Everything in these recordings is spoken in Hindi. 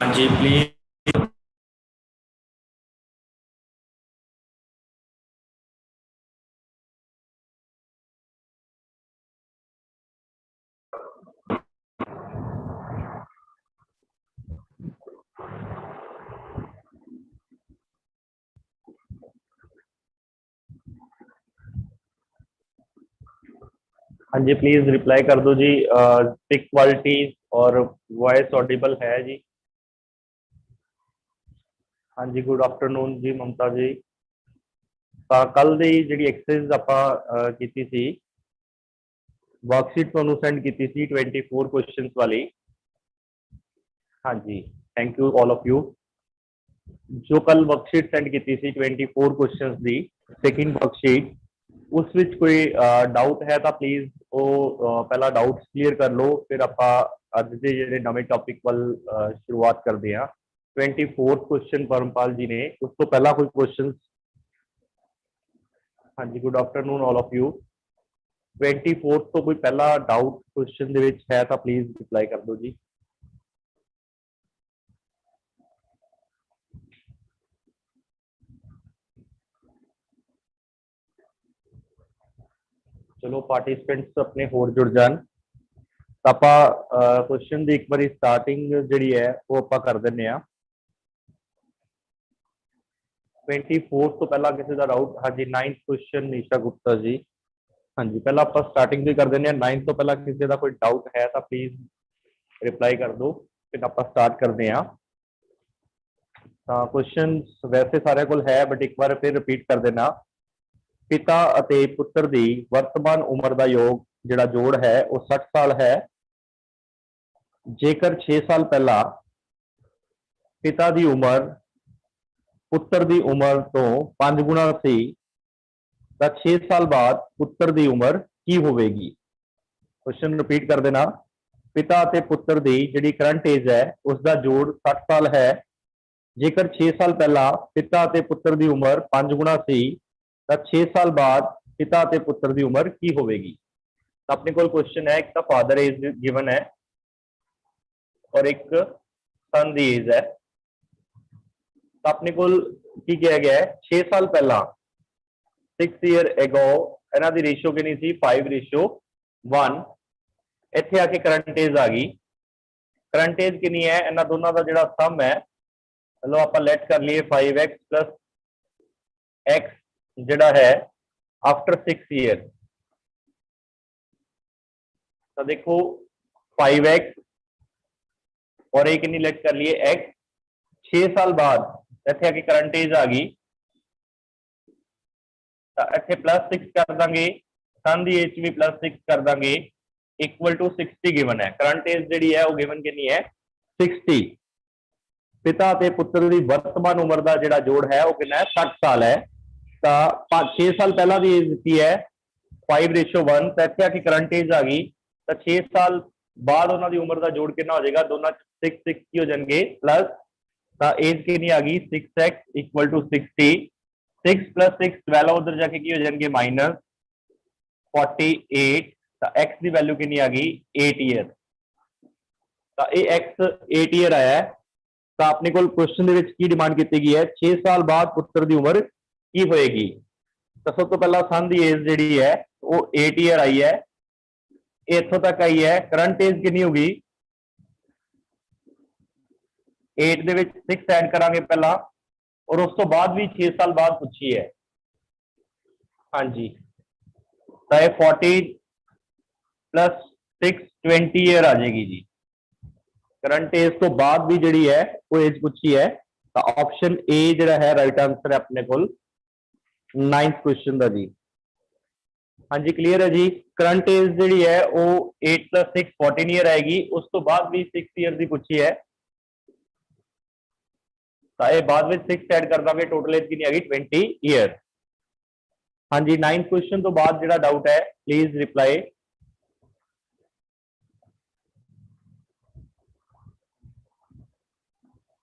जी प्लीज। हाँ जी प्लीज रिप्लाई कर दो जी। पिक क्वालिटी और वॉइस ऑडिबल है जी। हाँ जी गुड आफ्टरनून जी ममता जी। कल ਦੀ ਜਿਹੜੀ ਐਕਸਰਸਾਈਜ਼ ਆਪਾਂ ਕੀਤੀ ਸੀ ਵਰਕਸ਼ੀਟ ਤੁਹਾਨੂੰ ਸੈਂਡ ਕੀਤੀ ਸੀ 24 ਕੁਐਸਚਨਸ ਵਾਲੀ। हाँ जी thank you all of you. जो कल वर्कशीट सेंड की थी 24 क्वेश्चंस दी सेकंड वर्कशीट उस विच कोई डाउट है तो प्लीज वो पहला डाउट क्लीयर कर लो फिर ਆਪਾਂ ਅੱਜ ਦੇ ਜਿਹੜੇ ਨਵੇਂ ਟੌਪਿਕ ਵੱਲ ਸ਼ੁਰੂਆਤ ਕਰਦੇ ਹਾਂ। 24 क्वेश्चन परमपाल जी ने उस तो पहला कोई क्वेश्चन। हाँ जी good afternoon all of you. 24 तो कोई पहला डाउट क्वेश्चन ਦੇ ਵਿੱਚ है तो प्लीज रिप्लाई कर दो जी। चलो पार्टिसिपेंट्स अपने होर जुड़ जान। ਆਪਾਂ क्वेश्चन ਦੀ ਇੱਕ ਵਾਰੀ ਸਟਾਰਟਿੰਗ ਜਿਹੜੀ ਹੈ ਉਹ ਆਪਾਂ ਕਰ ਦਿੰਨੇ ਆ। 24 ਤੋਂ ਪਹਿਲਾਂ ਕਿਸੇ ਦਾ ਡਾਊਟ? ਹਾਂਜੀ 9th क्वेश्चन ਨੀਸ਼ਾ ਗੁप्ता जी। ਹਾਂਜੀ ਪਹਿਲਾਂ ਆਪਾਂ ਸਟਾਰਟਿੰਗ ਦੀ ਕਰ ਦਿੰਨੇ ਆ। 9th ਤੋਂ ਪਹਿਲਾਂ ਕਿਸੇ ਦਾ ਕੋਈ ਡਾਊਟ ਹੈ ਤਾਂ ਪਲੀਜ਼ ਰਿਪਲਾਈ ਕਰ ਦਿਓ ਫਿਰ ਆਪਾਂ ਸਟਾਰਟ ਕਰਦੇ ਆ। ਤਾਂ क्वेश्चन ਵੈਸੇ ਸਾਰਿਆਂ ਕੋਲ ਹੈ ਬਟ ਇੱਕ ਵਾਰ ਫਿਰ ਰਿਪੀਟ ਕਰ ਦੇਣਾ। ਪਿਤਾ ਅਤੇ ਪੁੱਤਰ ਦੀ ਵਰਤਮਾਨ ਉਮਰ ਦਾ ਯੋਗ ਜਿਹੜਾ ਜੋੜ ਹੈ ਉਹ 60 ਸਾਲ ਹੈ। जेकर 6 साल पहला पिता की उम्र पुत्र की उम्र तो 5 गुणा सी तो 6 साल बाद पुत्र की उम्र की होगी। क्वेश्चन रिपीट कर देना। पिता और पुत्र की जी करंट एज है उसका जोड़ 60 साल है। जेकर 6 साल पहला पिता और पुत्र की उम्र 5 गुणा सी तो 6 साल बाद पिता और पुत्र की उम्र की होगी। अपने को क्वेश्चन है एक तो फादर एज गिवन है और एक सन दी एज है। तो अपने को की किया गया है 6 साल पहला 6 ईयर एगो इन्हां दी रेशियो कितनी सी 5:1। इत्थे आके करंट एज आ गई। करंट एज कितनी है इन्हां दोनों का जिहड़ा सम है चलो आप लेट कर लिए 5x प्लस x जिहड़ा है आफ्टर 6 ईयर। तो देखो 5x और एक नहीं लेट कर लिए x 6 साल बाद इत्थे आके करंट एज आ गई तो इत्थे +6 कर देंगे सन दी एज भी +6 कर देंगे इक्वल टू 60 गिवन है। करंट एज जी है वो गिवन कितनी है 60। पिता ते पुत्र की वर्तमान उम्र का जिहड़ा जोड़ है वो कितना है 60 साल है। तो 6 साल पहला की एज की है 5:1 तो इत्थे आके करंट एज आ गई तो 6 साल बाद उन्होंने उम्र का जोड़ कितना हो जाएगा दोनों 6 हो जाएंगे प्लस तो एज कितनी आ गई 6x इक्वल टू 60। 6 + 6 12 उधर जाके की हो जाएंगे -48 ਤਾਂ x ਦੀ ਵੈਲਿਊ ਕਿੰਨੀ ਆ ਗਈ 8 ईयर ਤਾਂ ਇਹ x 8 ईयर ਆਇਆ ਹੈ। ਤਾਂ ਆਪਣੇ ਕੋਲ ਕੁਐਸਚਨ ਦੇ ਵਿੱਚ ਕੀ ਡਿਮਾਂਡ ਕੀਤੀ ਗਈ ਹੈ 6 ਸਾਲ ਬਾਅਦ ਪੁੱਤਰ ਦੀ ਉਮਰ ਕੀ ਹੋਏਗੀ। ਤਾਂ ਸਭ ਤੋਂ ਪਹਿਲਾਂ ਸਨ ਦੀ ਏਜ ਜਿਹੜੀ ਹੈ ਉਹ 8 ईयर ਆਈ ਹੈ, ਇਹ ਇੱਥੋਂ ਤੱਕ ਆਈ ਹੈ। ਕਰੰਟ ਏਜ ਕਿੰਨੀ ਹੋਗੀ 8 ਦੇ ਵਿੱਚ 6 ਐਡ ਕਰਾਂਗੇ ਪਹਿਲਾਂ और उस तो बाद भी 6 साल बाद पूछी है। हाँ जी, तो 14 + 6 20 ईयर आ जाएगी जी। करंट एज तो बाद भी जी है वो एज पूछी है, तो ऑप्शन ए जो है राइट आंसर है अपने को 9th क्वेश्चन का जी। हाँ जी क्लियर है जी। करंट एज जी है वो 8 + 6 14 ईयर आएगी, उस तो बाद भी 6 ईयर की पूछी है, तो ये बाद में 6 ऐड कर देंगे, टोटल एज कितनी आ गई 20 ईयर। हाँ जी 9th क्वेश्चन तो बाद जो डाउट है प्लीज रिप्लाई।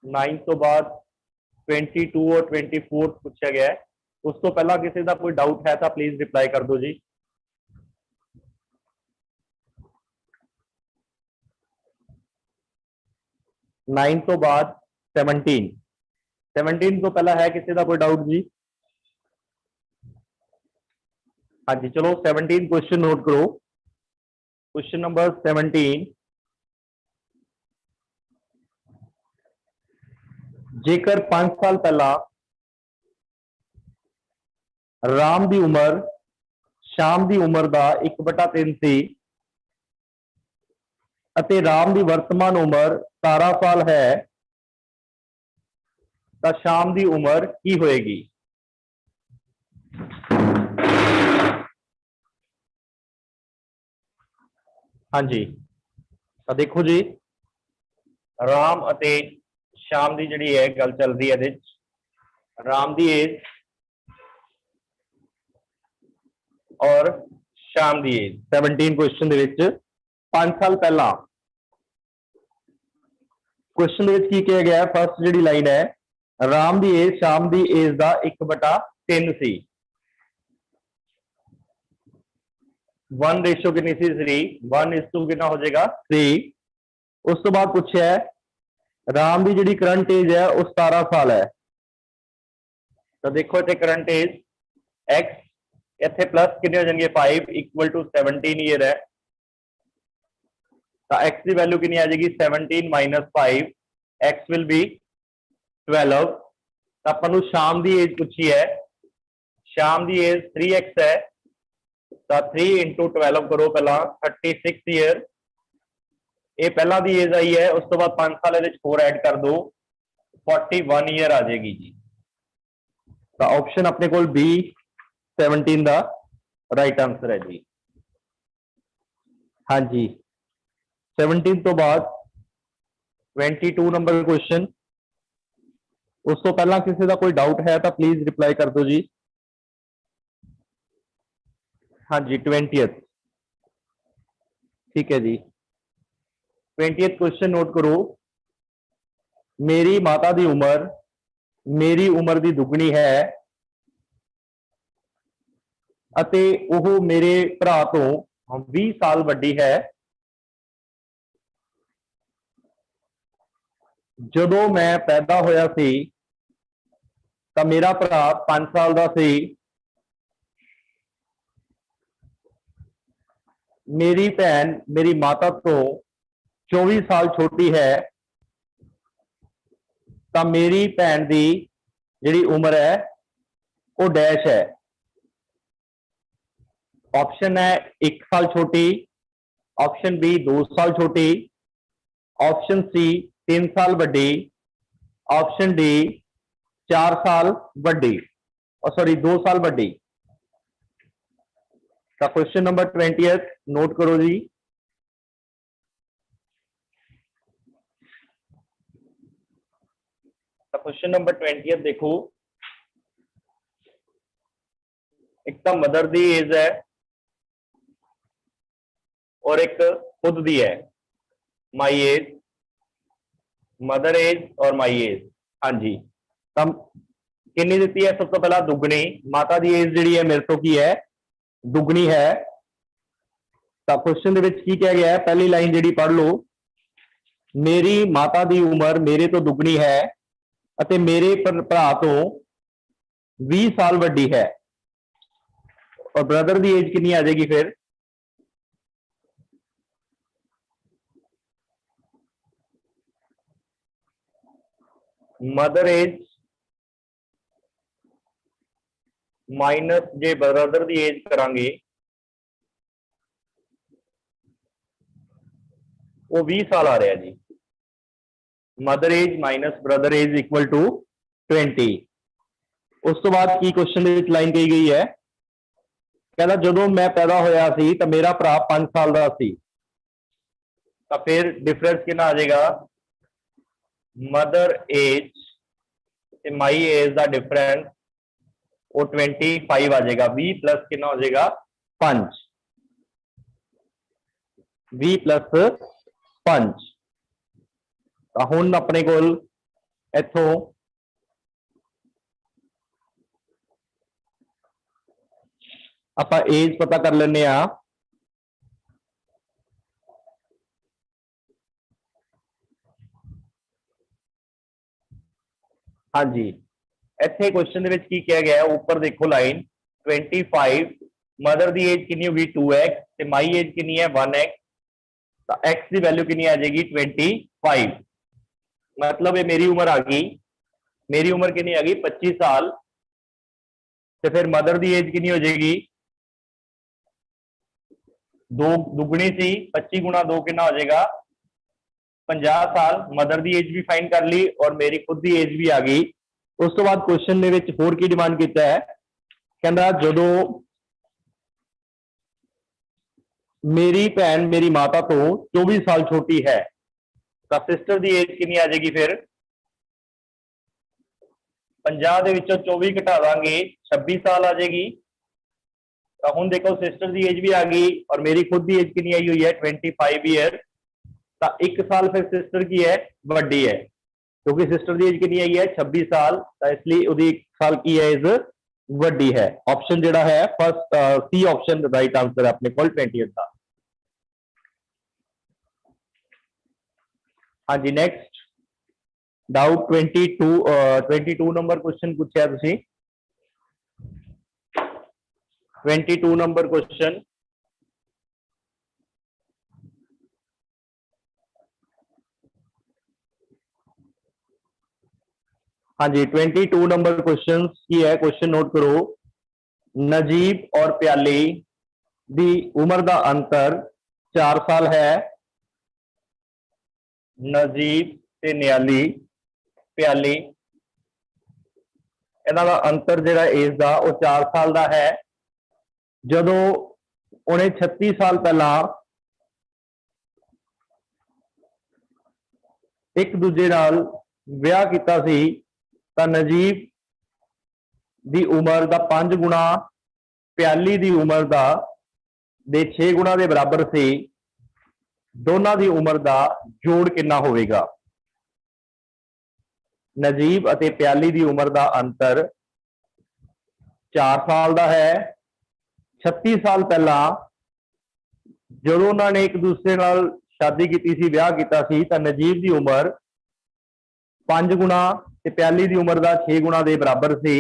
9th तो बाद 22 और 24 पूछा गया है, उस तो पहला किसी का कोई डाउट है तो प्लीज रिप्लाई कर दो जी। नाइन्थ तो बाद 17 तो पहला है किसी का कोई डाउट जी। हाँ जी चलो 17 क्वेश्चन नोट करो। क्वेश्चन नंबर 17, जेकर 5 साल पहला राम की उम्र श्याम की उम्र का 1/3 सी अते राम की वर्तमान उम्र 17 साल है, तो श्याम की उम्र की होएगी। हाँ जी तो देखो जी राम अते श्याम की जी है गल चल रही है। राम की एज और श्याम की एज 17 क्वेश्चन 5 साल पहला क्वेश्चन की किया गया। फर्स्ट जी लाइन है राम की एज श्याम की एज का 1/3 सी, 1 रेशो कितनी सी 3, 1:2 कितना हो जाएगा 3। उस तो बाद पूछा है राम की जी करंट एज है वो 17 साल है, तो देखो इतने करंट एज एक्स इतने प्लस कितने हो जाएंगे 5 = 17 ईयर है, तो एक्स की वैल्यू कितनी आ जाएगी 17 - 5, एक्स विल बी 12। तो अपन शाम की एज पूछी है, शाम की एज 3x है, तो 3 × 12 करो पहला 36 ईयर, ये पहला दी एज आई है, उस तो बाद 5 साल 4 ऐड कर दो 41 ईयर आ जाएगी जी। तो ऑप्शन अपने को बी 17 का राइट आंसर है जी। हाँ जी 17 तो बाद 22 नंबर क्वेश्चन, उस तो पहला किसी का कोई डाउट है तो प्लीज रिप्लाई कर दो जी। हाँ जी 20th ठीक है जी। 20th क्वेश्चन नोट करो। मेरी माता की उम्र मेरी उम्र की दुगनी है अते ओह मेरे भरा तो 20 साल वड्डी है। जदों मैं पैदा होया सी तो मेरा भरा 5 साल का सी। मेरी भैन मेरी माता तो 24 साल छोटी है, तो मेरी भैन की जिहड़ी उम्र है वो डैश है। ऑप्शन है 1 साल छोटी, ऑप्शन बी 2 साल छोटी, ऑप्शन सी 3 साल वड्डी, ऑप्शन डी 4 साल वड्डी और सॉरी 2 साल वड्डी। तो क्वेश्चन नंबर 20th नोट करो जी। तो क्वेश्चन नंबर 20th देखो, एक तो मदर दी एज है और एक खुद दी है माई एज, मदर एज और माई एज। हाँ जी तो कितनी दी है? सब तो पहला दुगनी, माता की एज जी है मेरे तो की है दुगनी है। तो क्वेश्चन की कहा गया है, पहली लाइन जी पढ़ लो, मेरी माता की उम्र मेरे तो दुगनी है अते मेरे भरा तो 20 साल वड्डी है, और ब्रदर की एज कितनी आ जाएगी फिर? मदर एज माइनस जे ब्रदर की एज करांगे वो 20 साल आ रहा है जी। Mother age minus brother age equal to 20। उस तो बाद की क्वेश्चन लाइन कही गई है, कहता जो मैं पैदा होया सी तो मेरा भरा 5 साल का सी, तो फिर डिफरेंस कितना आ जाएगा? मदर एज माई एज का डिफरेंस वो 25 आ जाएगा। 20 प्लस कितना हो जाएगा? 5। 20 प्लस 5। तो हुण अपने कोल इथों आप एज पता कर लेने आ। हाँ जी, इतने क्वेश्चन की कहा गया है, ऊपर देखो लाइन 25, मदर की एज कितनी होगी 2x, माई एज कितनी है 1x, तो x की वैल्यू कितनी आ जाएगी 25। मतलब ये मेरी उम्र आ गई, मेरी उम्र कितनी आ गई 25 साल, तो फिर मदर की एज कितनी हो जाएगी? दो दुगनी सी, 25 गुणा 2 कितना हो जाएगा? 50 साल। मदर की एज भी फाइंड कर ली और मेरी खुद की एज भी आ गई। उस तो बाद क्वेश्चन होर की डिमांड किया है, कहता जो मेरी भैन मेरी माता तो 24 साल छोटी है, तो सिस्टर की एज कितनी आ जाएगी फिर? 50 के विचों 24 घटा देंगे 26 साल आ जाएगी। तो हुण देखो सिस्टर की एज भी आ गई और मेरी खुद की एज कितनी आई हुई है 25 ईयर। तो 1 साल फिर सिस्टर की है वड्डी है, क्योंकि सिस्टर की एज कितनी आई है 26 साल, तो इसलिए उसकी 1 साल की एज वड्डी है। ऑप्शन जोड़ा है first C option right answer है अपने को 20 का। हाँ जी, नेक्स्ट डाउट 22 नंबर क्वेश्चन पूछा तुसी। 22 नंबर क्वेश्चन, हाँ जी 22 नंबर क्वेश्चन की है, क्वेश्चन नोट करो। नजीब और प्याली दी उम्र का अंतर 4 साल है। नजीब ते न्याली प्याली इन्हां दा अंतर जिहड़ा एज का वो 4 साल का है। जदों उन्हें 36 साल पहला एक दूजे नाल विआह कीता सी, तां नजीब दी उम्र का 5 गुणा प्याली दी उम्र का दे 6 गुणा के बराबर सी। दोनों की उम्र का जोड़ कितना होगा? नजीब और प्याली की उम्र का अंतर 4 साल का है। 36 साल पहला जो उन्होंने एक दूसरे नाल शादी की सी, विआह किया सी, तो नजीब की उम्र 5 गुणा ते प्याली की उम्र का 6 गुणा के बराबर सी।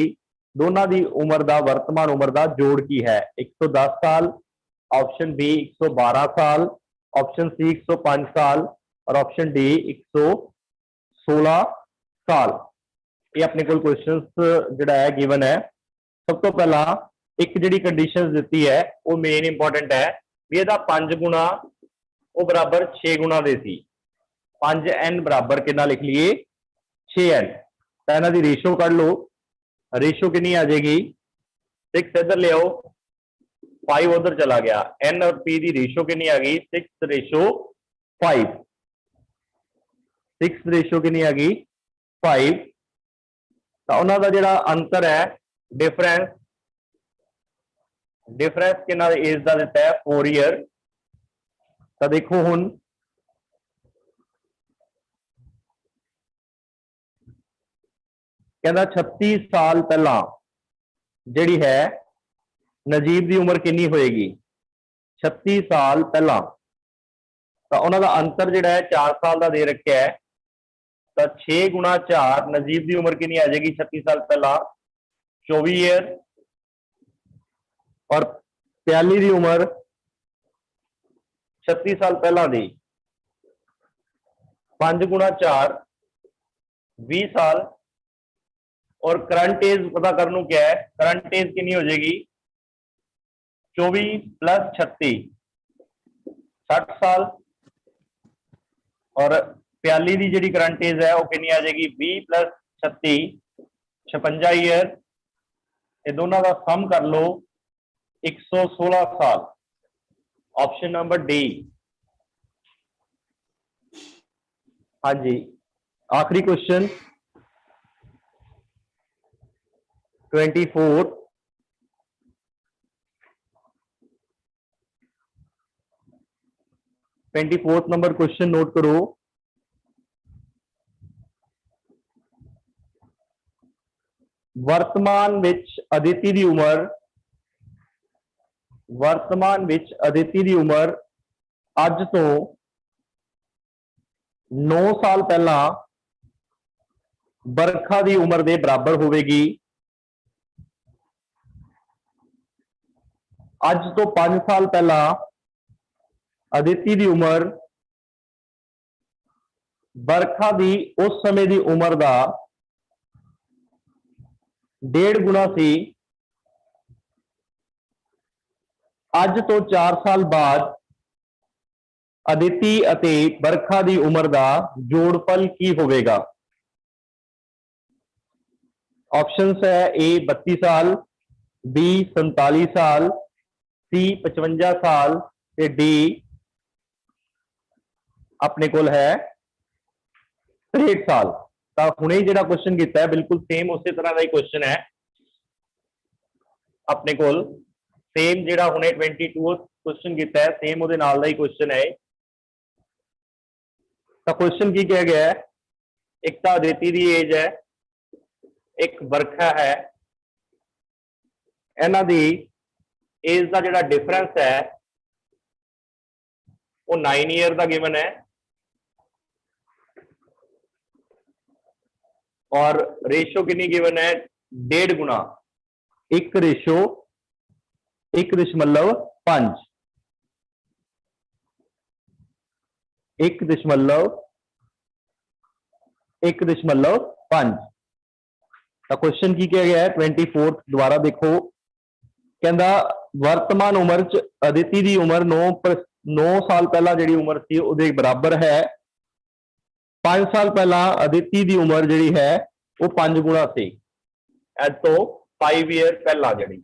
दोनों की उम्र का वर्तमान उम्र का जोड़ की है? 110 साल, ऑप्शन बी 112 साल, ऑप्शन सी 105 साल और ऑप्शन डी 116 साल। ये अपने को क्वेश्चन जोड़ा है गिवन है। सब तो पहला एक जी कंडीशन दी है वो मेन इंपोर्टेंट है भी यदा 5 गुणा वो बराबर 6 गुणा दे सी। 5n बराबर कितना लिख लीए 6n, तो इन्हों की रेशो कढ़ लो। रेशो कितनी आ जाएगी? 6 इधर ले आओ, 5 उधर चला गया, n और p की रेशो कितनी आ गई 6:5। 6 रेशो कितनी आ गई 5। तो उन्होंने जोड़ा अंतर है डिफरेंस, डिफरेंस कितना एज का दिता है 4 ईयर। तो देखो हुण कहता 36 साल पहला जिहड़ी है नजीब की उम्र कितनी होएगी 36 साल पहला। तो उन्होंने अंतर जिहड़ा है 4 साल का दे रखा है। तो 6 गुणा 4 नजीब की उम्र कितनी आ जाएगी 36 साल पहला 24 ईयर। और प्याली की उम्र 36 साल पहला दी 5 गुणा 4 20 साल। और करंट एज पता करने क्या है, करंट एज कितनी हो जाएगी 24 प्लस 36 60 साल। और प्याली की जी करंट एज है वह कितनी आ जाएगी 20 प्लस 36 56 ईयर। ये दोनों का सम कर लो 116 साल। Option number D. हाँ जी, आखिरी क्वेश्चन 24 24 नंबर क्वेश्चन नोट करो। वर्तमान विच अदिति की उम्र अज तो 9 साल पहला बरखा की उम्र के बराबर होगी। अज तो 5 साल पहला अदिति की उम्र बरखा की उस समय की उम्र का 1.5 गुना सी। अज तो 4 साल बाद अदिति अते बरखा की उम्र का जोड़फल की होगा। ऑप्शंस है ए 32 साल, बी 47 साल, सी 55 साल ते डी अपने कोल है 63 साल। तो हुणे जिहड़ा क्वेश्चन किया है बिल्कुल सेम उस तरह का ही क्वेश्चन है अपने कोल। सेम जिहड़ा हुणे 22 क्वेश्चन किया है सेम उहदे नाल दा ही क्वेश्चन है। तो क्वेश्चन की कहा गया है, एक तो अदिति की एज है, एक बरखा है। इन्हां दी एज का जिहड़ा डिफरेंस है वो 9 ईयर का गिवन है। और रेशो कितनी गिवन है 1.5 गुना, 1 रेशो 1.5 1.5। तो क्वेश्चन की क्या गया है 24 दोबारा देखो। कहता वर्तमान उम्र च अदिति की उम्र 9 साल पहला जी उम्र थी उहदे बराबर है। 5 साल पहला अदिति की उम्र जी है वो 5 गुणा थी एज तो 5 ईयर पहला जी।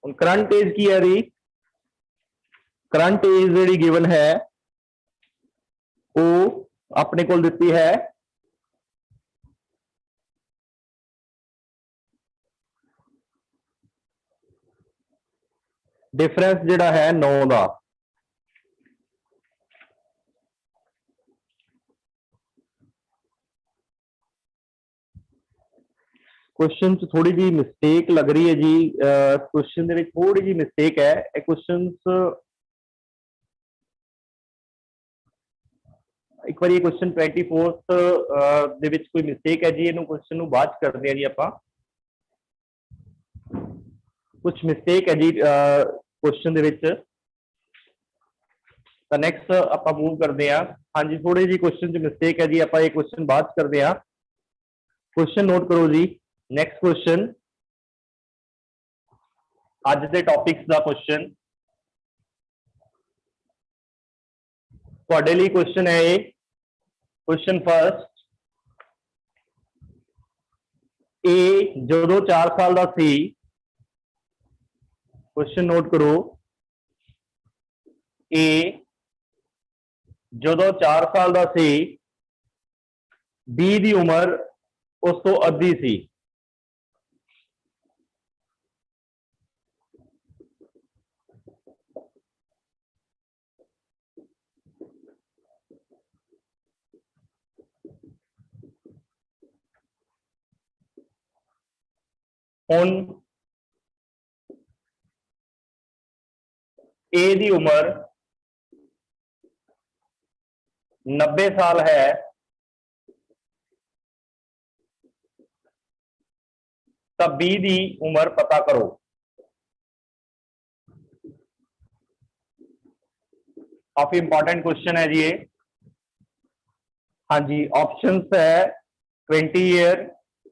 हुण करंट एज की है री, करंट एज जी गिवन है वो अपने को दी है डिफरेंस जिहड़ा है 9 का। क्वेश्चन थोड़ी जी मिस्टेक लग रही है जी। क्वेश्चन थोड़ी जी मिस्टेक है। क्वेश्चन एक बार ये क्वेश्चन 24 कोई मिस्टेक है जी। इन्हों क्वेश्चन बाद करते हैं जी। आप कुछ मिस्टेक है जी क्वेश्चन नैक्सट आप मूव करते हैं। हाँ जी, थोड़ी जी क्वेश्चन मिस्टेक है जी। आप ये क्वेश्चन बाद करते हैं। क्वेश्चन नोट करो जी। नैक्सट क्वेश्चन अज के टॉपिक्स का क्वेश्चन तुहाडे लिए क्वेश्चन है ये। क्वेश्चन फर्स्ट, ए जो 4 साल का सी, क्वेश्चन नोट करो, ए जो 4 साल का सी बी की उम्र उस तो अद्धी सी। हुण ए दी उम्र 90 साल है तो बी दी उम्र पता करो। काफी इंपॉर्टेंट क्वेश्चन है जी ये। हाँ जी, ऑप्शंस है 20 year,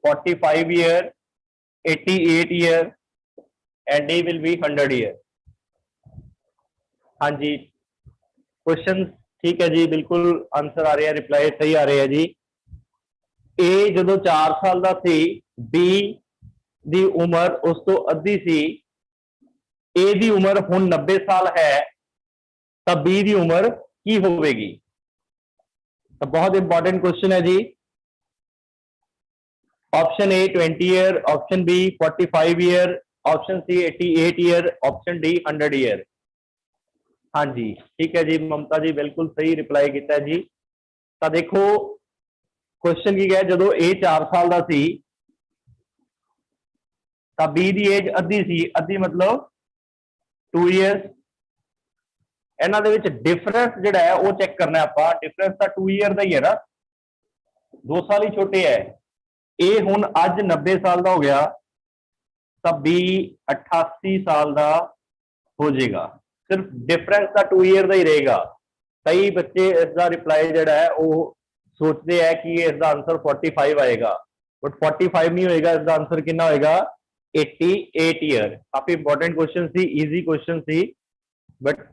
45 year, 88 year and D will be 100 year. हाँ जी, क्वेश्चन ठीक है जी, बिल्कुल आंसर आ रहे हैं, रिप्लाई सही आ रहे हैं जी। ए जो 4 साल का सी, बी दी उम्र उस तो अद्धी सी, ए दी उम्र हुण 90 साल है तो बी दी उम्र की होगी। तो बहुत इंपॉर्टेंट क्वेश्चन है जी। Option A 20 year, option B 45 year, option C 88 year, option D 100 year. हाँ जी ठीक है जी, ममता जी बिल्कुल सही रिप्लाई किया है जी। तो देखो क्वेश्चन की है, जो ए 4 साल का सी तो बी दी एज अद्धी सी, अद्धी मतलब 2 ईयर्स। इन्हां दे विच डिफरेंस जिहड़ा है वो चेक करना है आपां। डिफरेंस तो 2 ईयर का ही है ना, 2 साल ही छोटे है। ए हुण अज 90 साल का हो गया तो बी 88 साल का हो जाएगा। सिर्फ डिफरेंस तो 2 ईयर का ही रहेगा। कई बच्चे इसका रिप्लाई जिहड़ा है वो सोचते हैं कि इसका आंसर 45 आएगा, बट 45 नहीं होएगा। इसका आंसर कितना होएगा? 88 ईयर। काफी इंपॉर्टेंट क्वेश्चन सी, इजी क्वेश्चन सी, बट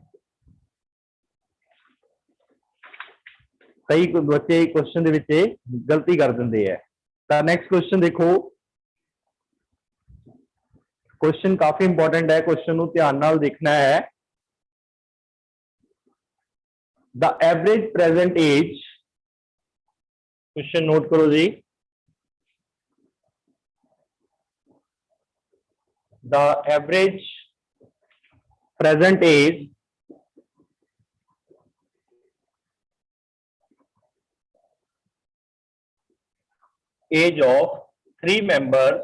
कई बच्चे क्वेश्चन दे विच गलती कर देंगे है। तो नेक्स्ट क्वेश्चन देखो, क्वेश्चन काफी इंपॉर्टेंट है, क्वेश्चन को ध्यान नाल देखना है। The average present age, question note करो जी। The average present age of 3 members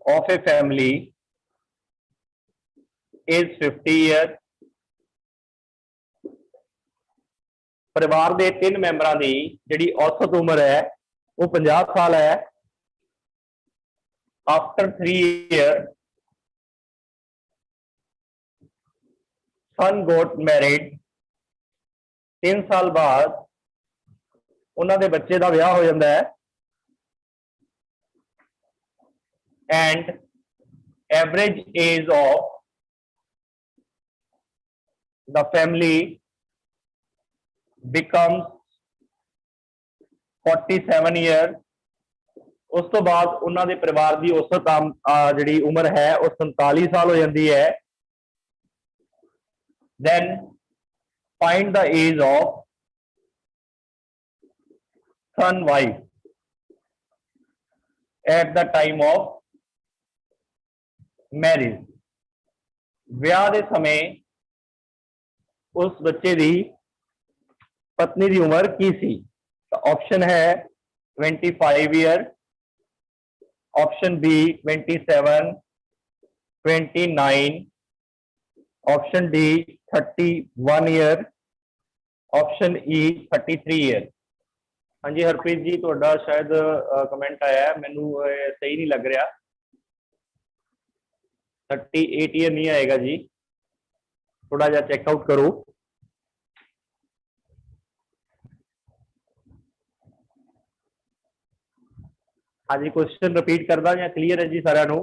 of a family is 50 years। परिवार के 3 मैंबरां की जिहड़ी औसत उम्र है वो 50 साल है। After 3 years son got married, 3 साल बाद उन्होंने बच्चे का विआह हो जाता है। And average age of the family becomes 47 year. उस तो बाद उन्होंने परिवार की औसत जी उम्र है वो 47 साल हो जाती है। Then find the age of son wife at the time of marriage. विआह के समय उस बच्चे की पत्नी की उम्र की सी? तो ऑप्शन है 25 year, option B 27, 29, option D 31 year, option E 33 year. हाँ जी हरप्रीत जी, तुहाडा शायद कमेंट आया है, मैनू सही नहीं लग रहा। 38 ईयर नहीं आएगा जी, थोड़ा जा चेकआउट करो। हाँ जी क्वेश्चन रिपीट करदा या क्लीयर है जी सारिਆਂ ਨੂੰ?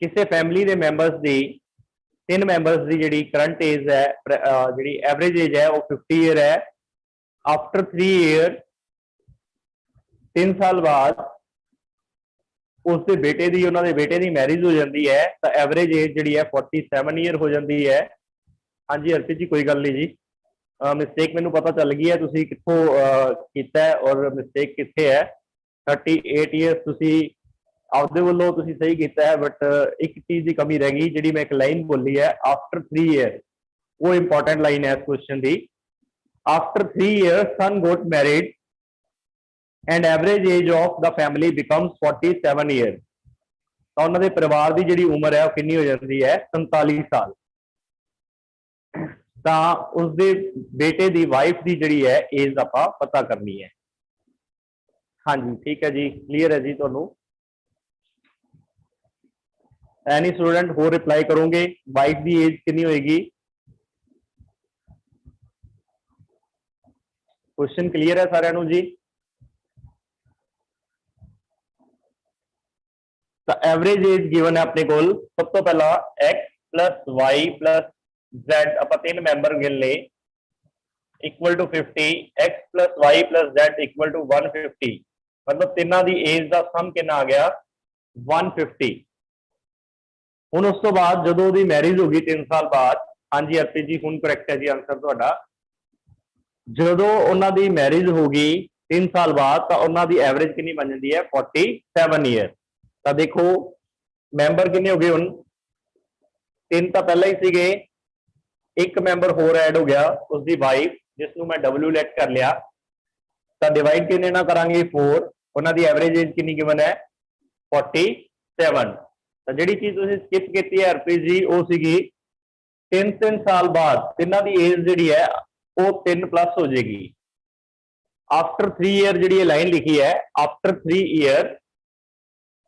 किसी फैमिली के मैंबर्स की 3 मैंबर्स की जी करंट एज है, जी एवरेज एज है वो 50 ईयर है। आफ्टर 3 ईयर 3 साल बाद उसके बेटे की उन्होंने बेटे की मैरिज हो जाती है तो एवरेज एज जी है 47 ईयर हो जाती है। हाँ जी हरप्रीत जी कोई गल नहीं जी, मिसटेक मैनू पता चल गई है तुसी कित्थों कीता है और मिसटेक कित्थे है। 38 ईयर्स तुसी आपदे वल्लों तुसी सही कीता है, बट एक चीज़ की कमी रह गई जिहड़ी मैं एक लाइन बोली है आफ्टर 3 ईयर, वो इंपॉर्टेंट लाइन है इस क्वेश्चन की। After 3 years son got married and average age of the family becomes 47 year. तो उन्होंने परिवार की जी उम्र है कितनी हो जाती है 47 साल। तो उसके बेटे की वाइफ की जी है एज आप पता करनी है। हाँ जी ठीक है जी, क्लीयर है जी। तो एनी स्टूडेंट हो रिप्लाई करोगे वाइफ की एज कितनी होएगी? क्वेश्चन क्लीयर है सारे जी? तो एवरेज एज गिवन है अपने को, सब तो पहला X plus Y plus Z आप तीन मैंबर गिन ले equal to 50, X plus Y plus Z equal to 150। मतलब तिना की एज का सम कितना आ गया 150। हुण उस तो बाद जो मैरिज होगी 3 साल बाद, हाँ जी हरप्रीत जी हुण करैक्ट है जी आंसर तुहाडा। जो उन्होंने मैरिज होगी 3 साल बाद तो उन्होंने एवरेज कितनी बन जाती है 47 ईयर। तो देखो मैंबर कितने हो गए हुण, 3 तो पहला ही सीगे, एक मैंबर होर ऐड हो गया उसकी वाइफ जिसनों मैं डबल्यू लेट कर लिया। तो डिवाइड कितने ना करांगे 4, उन्होंने एवरेज एज कितनी गिवन है 47। तो जी चीज तुम स्किप की है हरप्रीत जी वो सी 3 साल बाद तिना की एज जी है वो 3 प्लस हो जाएगी। आफ्टर 3 ईयर जी लाइन लिखी है, after 3 year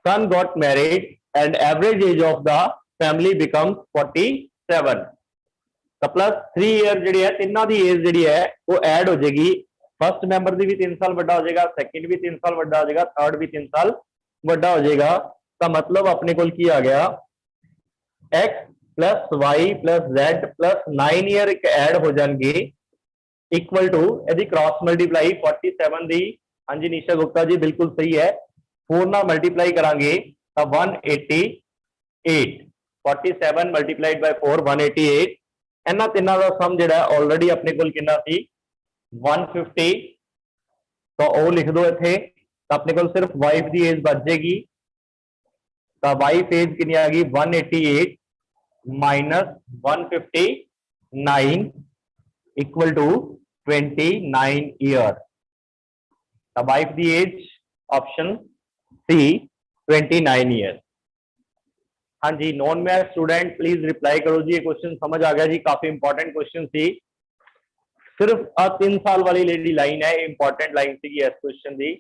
sun got married and average age of the family becomes 47। तो प्लस 3 ईयर जी है तिना की एज जी है वो ऐड हो जाएगी। फर्स्ट मैंबर की भी 3 साल बड़ा हो जाएगा, सैकेंड भी 3 साल बड़ा हो जाएगा, थर्ड भी 3 साल बड़ा हो जाएगा। तो मतलब अपने को की आ गया X plus Y plus Z plus 9 year एक ऐड हो जाएंगे इक्वल टू यदि क्रॉस मल्टीप्लाई 47 दी। हाँ जी निशा गुप्ता जी बिल्कुल सही है, 4 ना मल्टीप्लाई करांगे तो 188। 47 मल्टीप्लाइड बाय 4 188। इन्हां तिन्हां दा सम जिहड़ा ऑलरेडी अपने कोल कितना सी 150। तो वो लिख दो इत्थे। तो अपने कोल सिर्फ वाइफ की एज बच जाएगी। तो वाइफ एज कितनी आ गई 188 minus 159 equal to 29 year. The wife the age option C 29 year. हाँ जी non math student please reply करो जी, ये क्वेश्चन समझ आ गया जी, काफी इंपॉर्टेंट क्वेश्चन थी। सिर्फ 3 साल वाली लेडी लाइन है, इंपॉर्टेंट लाइन थी इस क्वेश्चन की।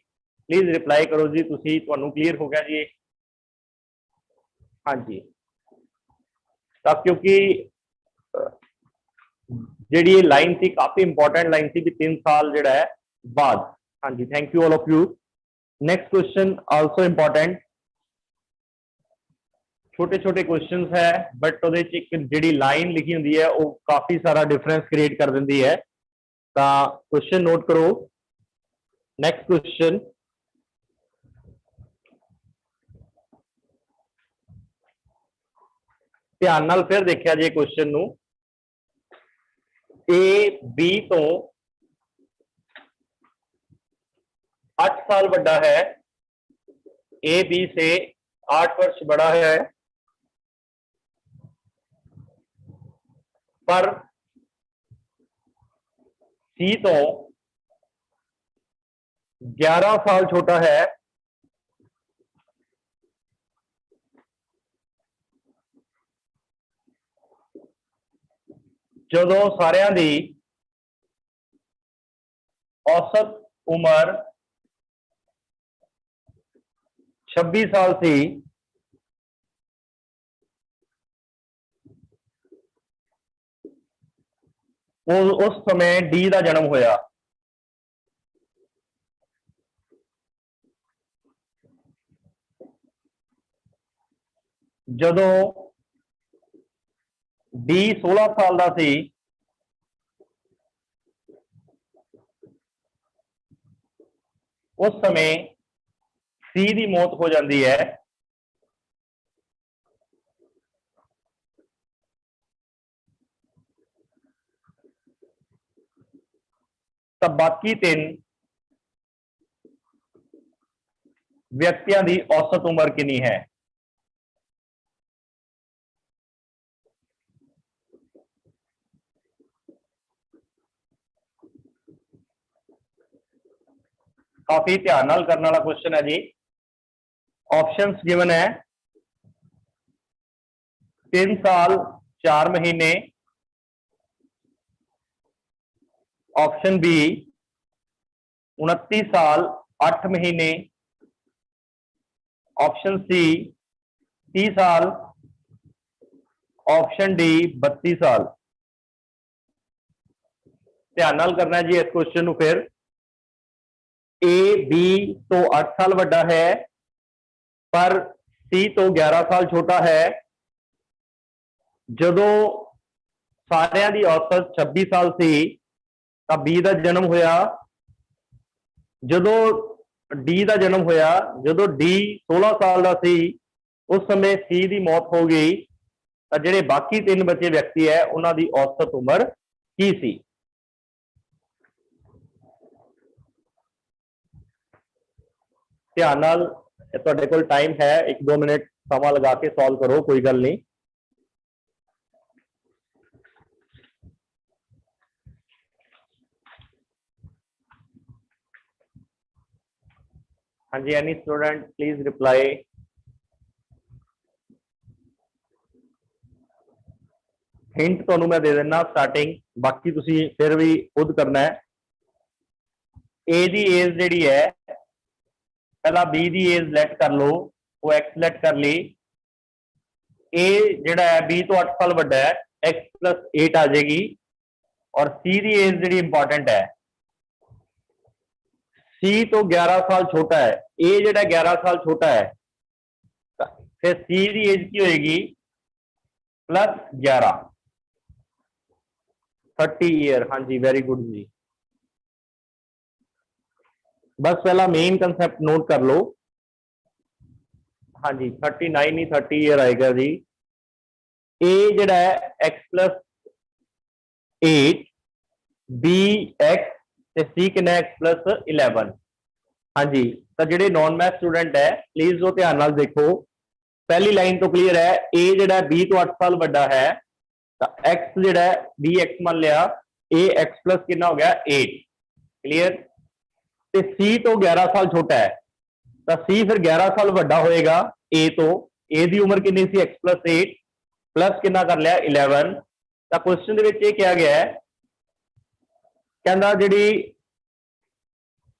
प्लीज रिप्लाई करो जी तुसी, तुहानू क्लीयर हो गया जी? हाँ जी तब क्योंकि जी लाइन थी काफी इंपॉर्टेंट लाइन थी भी 3 साल जो है बाद। हाँ जी thank you all of you. Next question also important, छोटे छोटे क्वेश्चन है बट वो जी लाइन लिखी होंगी है वो काफी सारा डिफरेंस क्रिएट कर देती है। तो क्वेश्चन नोट करो। नेक्स्ट क्वेश्चन, ध्यान नाल फिर देखिया जे क्वेश्चन नू, ए बी तो 8 साल बड़ा है, ए बी से 8 वर्ष बड़ा है, पर सी तो 11 साल छोटा है। जो सारियां दी औसत उम्र 26 साल सी, उस समय डी का जन्म होया। जदों डी 16 साल का सी, उस समय सी की मौत हो जाती है। तो बाकी 3 व्यक्तियों की औसत उम्र कितनी है? काफी ध्यान नाल करने वाला क्वेश्चन है जी। ऑप्शंस गिवन है 3 साल 4 महीने, ऑप्शन बी 29 साल 8 महीने, ऑप्शन सी 30 साल, ऑप्शन डी 32 साल। ध्यान नाल करना है जी इस क्वेश्चन को। फिर ए बी तो 8 साल वड्डा है पर सी तो 11 साल छोटा है। जदों सारिਆਂ ਦੀ औसत 26 साल सी ਤਾਂ बी का जन्म होया। जदों डी का जन्म होया, जदों डी 16 साल का सी उस समय सी की मौत हो गई। तो ਜਿਹੜੇ बाकी 3 बचे व्यक्ति है उन्हों की औसत उम्र की सी। ध्यान नाल तुहाडे कोल टाइम है, 1-2 मिनट समा लगा के सॉल्व करो, कोई गल नहीं। हाँ जी, any student please reply. Hint तो मैं दे देना स्टार्टिंग, बाकी तुसी फिर भी खुद करना है। ए दी एज जिहड़ी है, पहला बी दी एज लेट कर लो, वो एक्स लेट कर ली। ए जिहड़ा है बी तो 8 साल वड्डा है, एक्स प्लस 8 आ जाएगी। और सी दी एज जिहड़ी इंपॉर्टेंट है, सी तो 11 साल छोटा है, ए जिहड़ा 11 साल छोटा है, फिर सी दी एज की होएगी प्लस 11, 30 ईयर। हाँ जी, वेरी गुड जी। बस पहला मेन कंसेप्ट नोट कर लो। हाँ जी, 39 नहीं 30 ईयर आएगा जी। ए जिहड़ा है एक्स प्लस 8, बी एक्स ते सी कितना एक्स प्लस 11। हाँ जी, तो जिहड़े नॉन मैथ स्टूडेंट है प्लीज वो ध्यान नाल देखो। पहली लाइन तो क्लीयर है, ए जिहड़ा बी तो 8 साल वड्डा है, तो एक्स जिहड़ा है बी एक्स मान लिया, ए एक्स प्लस कितना हो गया 8। क्लियर। ते सी तो 11 साल छोटा है, तो सी फिर 11 साल वड्डा होएगा ए तो। ए दी उम्र कितनी सी एक्स प्लस 8 प्लस कितना कर लिया 11। तो क्वेश्चन दे विच ये किया गया है, कहंदा जिहड़ी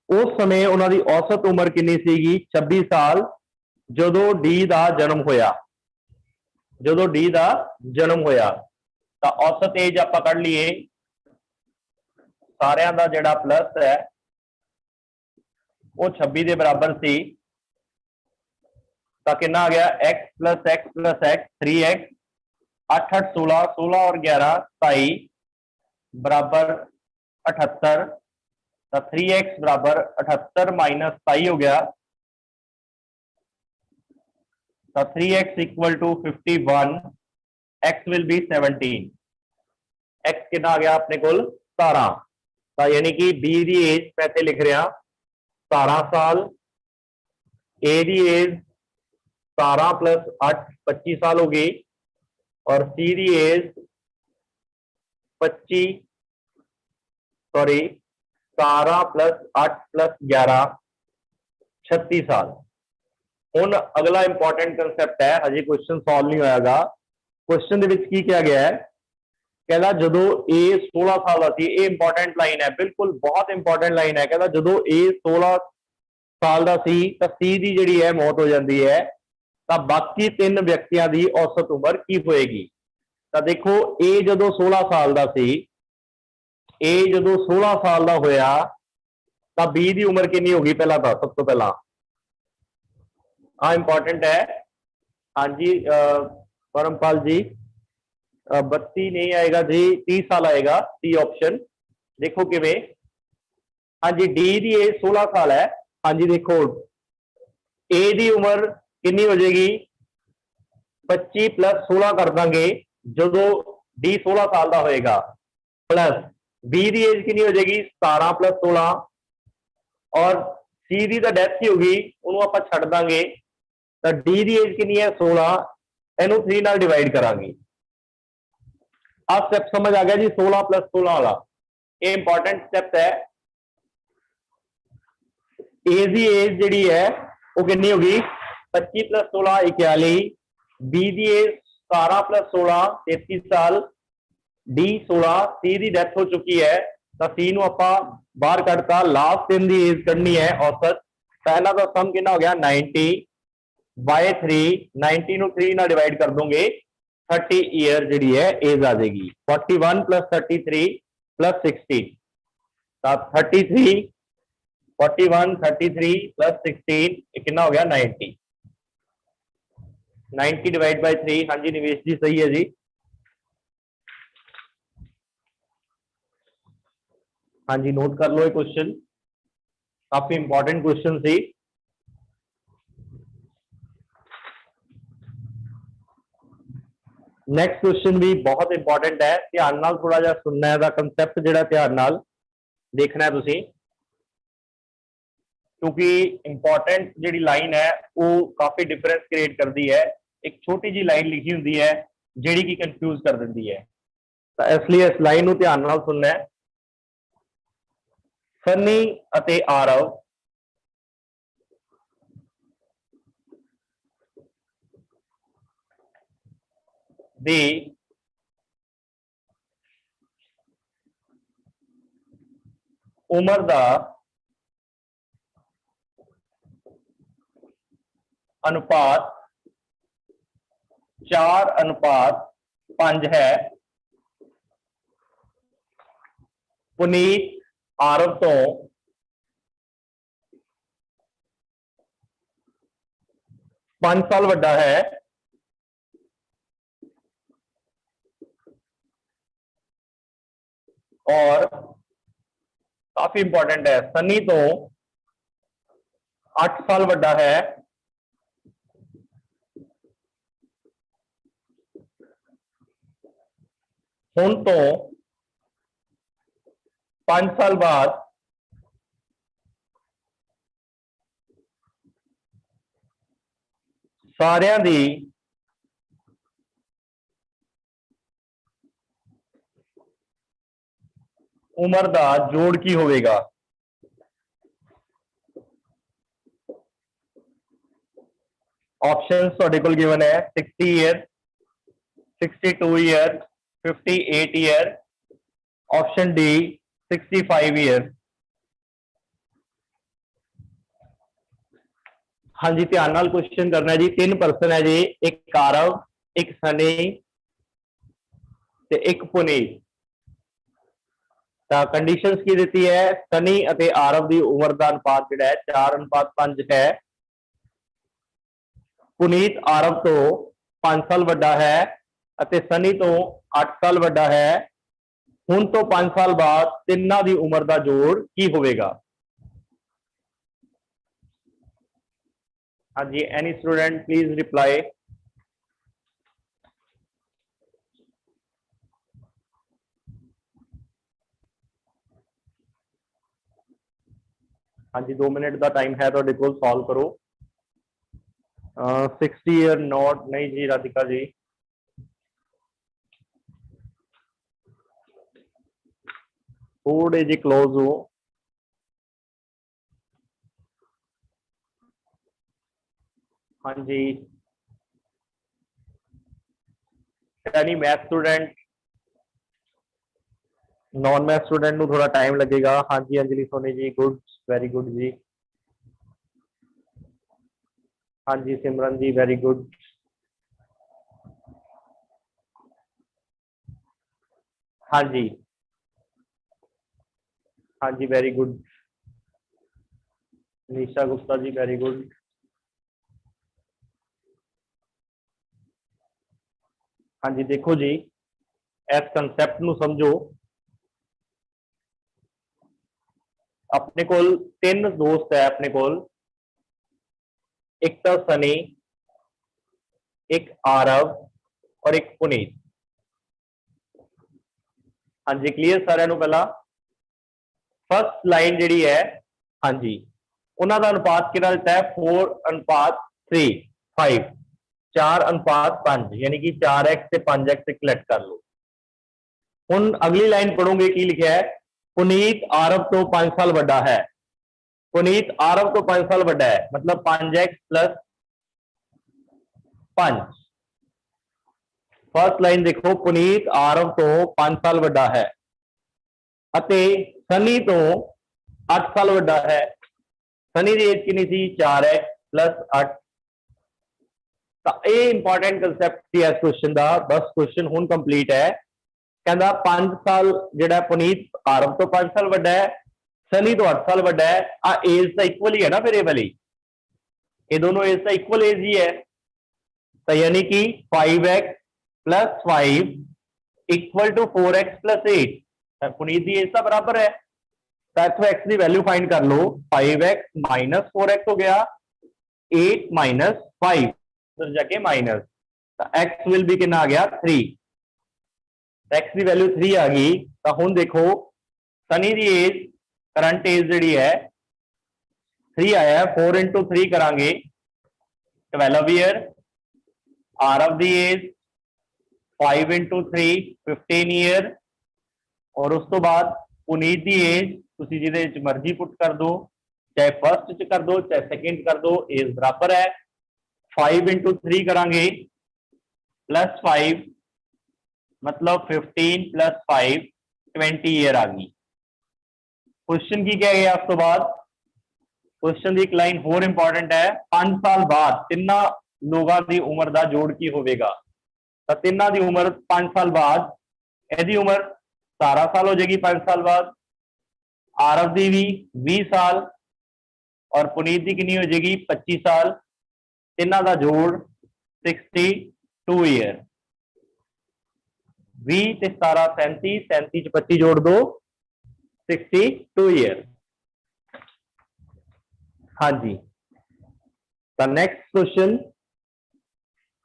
उस समय उन्हां दी औसत उम्र कितनी सीगी 26 साल जदों डी दा जन्म होया। जदों डी दा जन्म होया तो औसत एज आपां कढ लईए, सारियां दा जिहड़ा प्लस है वो 26 के बराबर सी। तो कितना आ गया X plus x plus x 3x, 8 8 16, 16 और 11 27 बराबर 78। तो 3x बराबर 78 माइनस 27 हो गया। तो 3x equal to 51, x will be 17। x कितना आ गया अपने कोल 17। तो यानी कि बी दी एज मैं इत्थे लिख रहा 17 साल, ए दी एज 17 प्लस 8 25 साल हो गई, और सी दी एज 25 सॉरी 17 प्लस 8 प्लस 11 36 साल। हुण अगला इंपॉर्टेंट कंसेप्ट है, हजे क्वेश्चन सॉल्व नहीं होयागा। क्वेश्चन दे विच की किया गया है, कहता जदों ए 16 साल का सी, ये इंपॉर्टेंट लाइन है, बिल्कुल बहुत इंपॉर्टेंट लाइन है। कहता जदों ए 16 साल का सी तो सी दी जिहड़ी है मौत हो जाती है, तो बाकी 3 व्यक्तियों की औसत उम्र की होएगी। तो देखो ए जदों 16 साल का सी, ए जदों 16 साल का होया तो बी की उम्र कितनी होगी पहला, तो सब तो पहला हाँ इंपॉर्टेंट है। हाँ जी परमपाल जी 32 नहीं आएगा जी, 30 साल आएगा, सी ऑप्शन। देखो किवें, हाँ जी डी दी एज 16 साल है। हाँ जी देखो ए दी उम्र कितनी हो जाएगी 25 प्लस 16 कर देंगे जदों डी 16 साल का होएगा, प्लस बी दी एज कितनी हो जाएगी 17 प्लस 16, और सी दी तो डेथ ही होगी, उन्होंने आप छड़ देंगे। तो डी दी एज कितनी है 16, इनू 3 नाल डिवाइड करांगे। आ स्टेप समझ आ गया जी, 16 प्लस 16 वाला, ये इंपॉर्टेंट स्टेप है। ए दी एज जी है वो कितनी होगी 25 + 16 41, बी दी एज 17 + 16 33 साल, डी 16, सी दी डेथ हो चुकी है तो सी नूं आपां बाहर कढ़ता, लास्ट 3 दी एज कढ़नी है औसत। पहला तो सम कितना हो गया 90 बाय 3, 90 नूं 3 नाल डिवाइड कर दोगे 30 ईयर जी है एज आ जाएगी। 41 + 33 + 16 तो 33, 41, 33 + 16 कितना हो गया 90। 90 डिवाइड बाय 3। हाँ जी निवेश जी सही है जी। हाँ जी नोट कर लो ये क्वेश्चन, काफी इंपॉर्टेंट क्वेश्चन सी। नैक्सट क्वेश्चन भी बहुत इंपॉर्टेंट है, ध्यान नाल थोड़ा जिहा सुनना है, कंसैप्ट जिहड़ा ध्यान नाल देखना है तुसीं, क्योंकि इंपॉर्टेंट जिहड़ी लाइन है वो काफी डिफरेंस क्रिएट करती है। एक छोटी जी लाइन लिखी होंदी है जिहड़ी कि कंफ्यूज कर दिंदी है, तो इसलिए इस लाइन नूं ध्यान नाल सुनना है। सनी अते आरव दी उम्र दा अनुपात 4:5 है। पुनीत आरव तो 5 साल वड्डा है और काफी इंपॉर्टेंट है सनी तो 8 साल वड्डा है। हुण तो 5 साल बाद सारियां दी उम्र दा जोड़ की होवेगा। ऑप्शंस तुहाडे कोल गिवन है 60 year, 62 year, 58 year, option D 65 year. हाँ जी ध्यान नाल क्वेश्चन करना है जी। 3 पर्सन है जी, एक आरव, एक सनी ते एक पुनीत। कंडीशंस की दी है, सनी अते आरव की उम्र का अनुपात जिहड़ा है 4:5 है। पुनीत आरव तो 5 साल वड्डा है अते सनी तो 8 साल वड्डा है। हुण तो 5 साल बाद तिन्हां दी उम्र का जोड़ की होवेगा। हाँ जी एनी स्टूडेंट प्लीज रिप्लाई। हाँ जी 2 मिनट का टाइम है तुहाडे कोल, सॉल्व करो। 60 ईयर नॉट, नहीं जी राधिका जी। थोड़े जी क्लोज हो। हाँ जी यानी math student, non math student को थोड़ा टाइम लगेगा। हाँ जी Anjali Soni ji good, very good जी। हाँ जी सिमरन जी वेरी गुड। हाँ जी, हाँ जी वेरी गुड। निशा गुप्ता जी वेरी गुड। हाँ जी देखो जी इस कंसैप्ट नू समझो। अपने कोल 3 दोस्त है, अपने कोल एक तो सनी, एक आरव और एक पुनीत। हाँ जी क्लीयर सारे पहला फर्स्ट लाइन जी है। हाँ जी उन्होंने अनुपात कितना दिता है 4:3, 5, 4:5 यानी कि 4x से 5x कलेक्ट कर लो। हुण अगली लाइन पढ़ोगे की लिखा है पुनीत आरव तो 5 साल वड्डा है। पुनीत आरव तो 5 साल बड़ा है, मतलब 5x प्लस 5। फर्स्ट लाइन देखो, पुनीत आरव तो 5 साल बड़ा है अते सनी तो 8 साल बड़ा है। सनी की एज कितनी थी? 4x plus 8। तो ये इंपॉर्टेंट कंसैप्ट थी इस क्वेश्चन का। बस क्वेश्चन हुण कंप्लीट है। कहता 5 साल जिहड़ा पुनीत आरव तो 5 साल बड़ा है, सनी तो 8 साल बड़ा है। आ एज तो इक्वल ही है ना, फिर ये वाली, ये दोनों एज तो इक्वल एज ही है। तो यानी कि 5x plus 5 equal to 4x plus 8। Puneet की एज तो बराबर है, तो इथों x की वैल्यू फाइंड कर लो। 5x माइनस 4x हो गया, 8 माइनस 5 उधर जाके माइनस, तो x विल बी कितना आ गया? 3। x की वैल्यू 3 आ गई। तो हुण देखो सनी की एज, करंट एज जी है 3 आया है, 4 इंटू 3 करांगे 12 ईयर। आरव की एज 5 इंटू 3 15 ईयर। और उस तो बाद पुनीत की एज तुसी जिहदे विच मर्जी पुट कर दो, चाहे फर्स्ट च कर दो चाहे सेकंड कर दो, एज बराबर है। 5 इंटू 3 करांगे प्लस 5, मतलब 15 प्लस 5 20 ईयर आ गई। क्वेश्चन की क्या गया? उस तो बाद क्वेश्चन की एक लाइन होर इंपॉर्टेंट है, 5 साल बाद तिना लोगों की उम्र का जोड़ की होगा। तो तिना की उम्र 5 साल बाद, यदि उम्र 17 साल हो जाएगी 5 साल बाद। आरव की भी 20 साल और पुनीत की कितनी हो जाएगी? 25 साल। तिना का जोड़ 62 ईयर। 20 ते 17 37, 37 च 25 जोड़ दो 62 ईयर। हाँ जी, तो नेक्स्ट क्वेश्चन।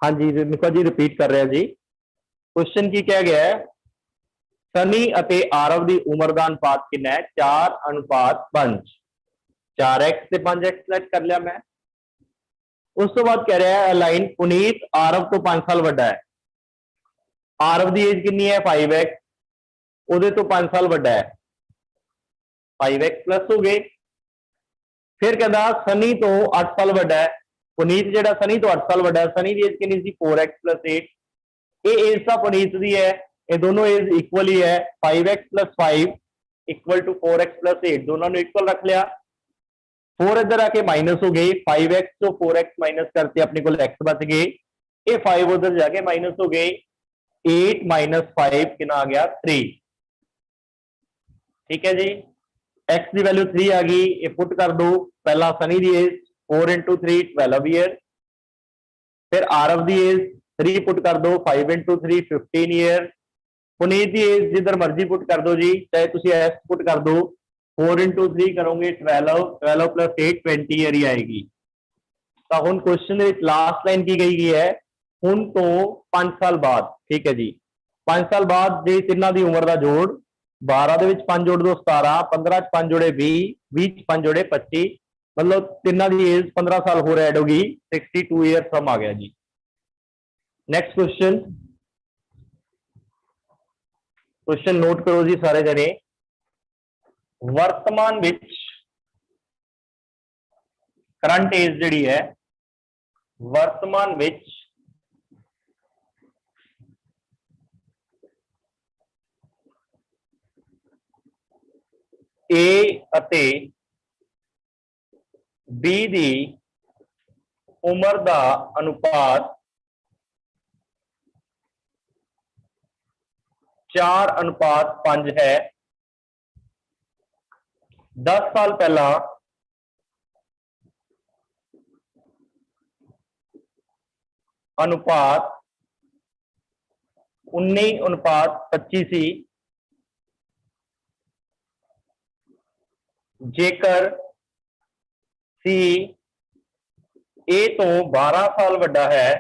हाँ जी निको जी रिपीट कर रहे हैं जी। क्वेश्चन की क्या गया है? सनी अते आरव की उम्र का अनुपात कितना है? 4:5। 4x से 5x सेलेक्ट कर लिया मैं। उस तो बाद कह रहा है लाइन, पुनीत आरव तो 5 साल बड़ा है। आरव की एज कितनी है? 5x, उहदे तो 5 साल बड़ा है, 5x प्लस हो गए। फिर कहता सनी तो 8 साल बड़ा है। पुनीत जिहड़ा सनी तो 8 साल बड़ा है, सनी की एज कितनी सी? 4x plus 8। ये एज तो पुनीत की है, ये दोनों एज इक्वल ही है। 5x plus 5 equal to 4x plus 8, दोनों ने इक्वल रख लिया। 4 इधर आके माइनस हो गई, 5x तो 4x माइनस करते अपने को x बच गए, ये 5 उधर जाके माइनस हो गए। 8 माइनस 5 कितना आ गया? 3। ठीक है जी, x की वैल्यू 3 आ गई, ये पुट कर दो। पहला सनी की एज 4 इंटू 3 12 ईयर। फिर आरव की एज 3 पुट कर दो, 5 इंटू 3 15 ईयर। पुनीत की एज जिधर मर्जी पुट कर दो जी, चाहे तुम एस पुट कर दो। 4 इंटू 3 करोगे 12, 12 प्लस 8 20 ईयर ही आएगी। तो हुण क्वेश्चन लास्ट लाइन की गई है, हुण तो 5 साल बाद। ठीक है जी, 5 साल बाद जे तिना की उम्र का जोड़, 12 ਦੇ ਵਿੱਚ 5 जोड़ दो 17, 15 च 5 जोड़े 20, 20 च 5 जोड़े 25, मतलब तिना की एज 15 साल होर ऐड होगी, 62 ईयर सम आ गया जी। नेक्स्ट क्वेश्चन, क्वेश्चन नोट करो जी सारे जने। वर्तमान विच करंट एज जिहड़ी है, वर्तमान विच ए अते बी दी उम्र का अनुपात 4:5 है। 10 साल पहला अनुपात 19:25 सी, जेकर सी ए तो 12 साल बड़ा है,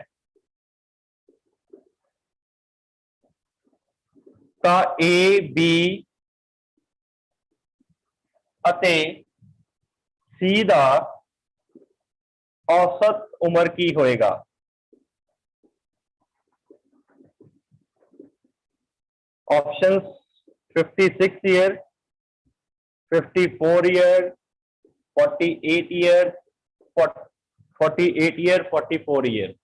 तो ए बी अते सी दा औसत उम्र की होएगा? Options 56 year, 54 year, 48 year, 48 year, 44 year.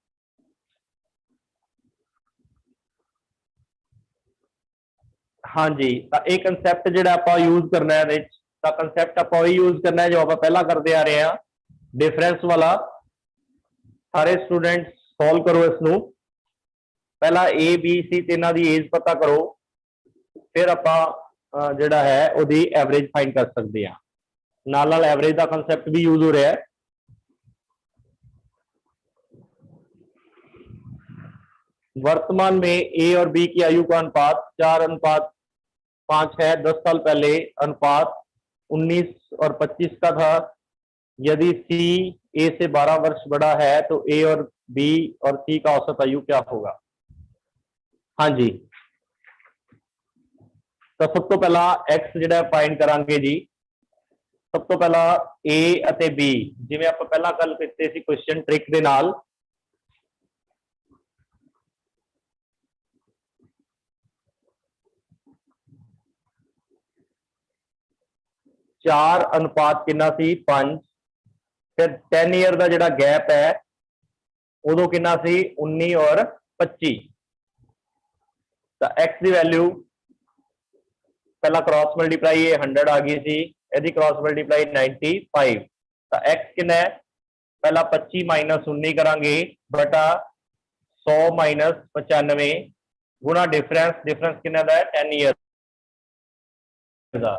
हाँ जी, तो एक कंसैप्ट जो आप यूज करना है, कंसैप्ट आप यूज करना है जो आप पहला करते आ रहे हैं, डिफरेंस वाला। सारे स्टूडेंट सॉल्व करो इसनू। पहला ए बी सी तीनों की एज पता करो, फिर आप ਜਿਹੜਾ है ਉਹਦੀ एवरेज फाइंड कर सकते हैं। नाल नाल एवरेज का कंसैप्ट भी यूज हो रहा है। वर्तमान में ए और बी की आयु का अनुपात 4:5 है। 10 साल पहले अनुपात 19 और 25 का था। यदि सी ए से 12 वर्ष बड़ा है तो ए और बी और सी का औसत आयु क्या होगा? हाँ जी, तो सब तो पहला एक्स जो फाइंड करांगे जी। सब तो पहला ए और बी, जिवें आप पहला गल कीते सी क्वेश्चन ट्रिक दे नाल, चार अनुपात कितना सी 5, फिर 10 ईयर का जो गैप है उदो कितना सी 19 और 25। तो एक्स की वैल्यू पहला क्रॉस मल्टीप्लाई 100 आ गई थी, यदि क्रॉस मल्टीप्लाई 95। तो एक्स कितना है, पहला 25 माइनस 19 करांगे बटा 100 माइनस 95 गुना डिफरेंस। डिफरेंस कितना है 10 ईयर का,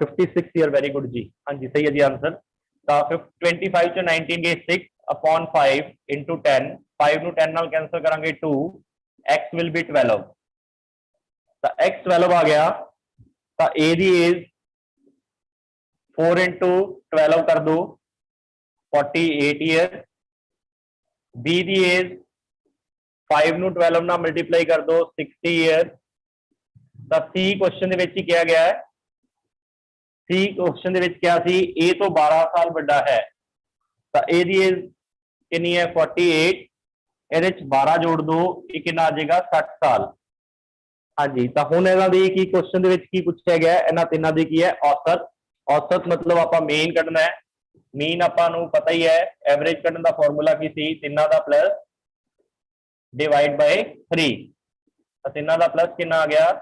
56 ईयर। वेरी गुड जी, हाँ जी सही है जी आंसर। तो 25 to 19 गए 6 अपॉन 5 इंटू 10, 5 ਨੂੰ 10 ਨਾਲ कैंसिल करांगे 2, x विल बी 12। तो x 12 आ गया। तो ए दी एज 4 इंटू 12 कर दो 48 ईयर। बी दी एज 5 ਨੂੰ 12 ਨਾਲ मल्टीप्लाई कर दो 60 ईयर। तो सी क्वेश्चन ਦੇ ਵਿੱਚ ਹੀ ਕਿਹਾ ਗਿਆ ਹੈ, सी क्वेश्चन ਦੇ ਵਿੱਚ ਕਿਹਾ ਸੀ ए तो 12 साल ਵੱਡਾ है। तो ए दी एज कितनी है 48, ਇਹਦੇ ਵਿੱਚ 12 जोड़ दो, ये कितना आ जाएगा 60 साल। हाँ जी, तो हुण इन्हां दी की क्वेश्चन दे विच की पूछा गया, इन्हां तिन्हां दी की है औसत। औसत मतलब आपां मीन कढना है। मीन आपां नूं पता ही है, एवरेज कढन दा फार्मूला की सी तिन्हां दा प्लस डिवाइड बाय 3। तो तिन्हां दा प्लस कितना आ गया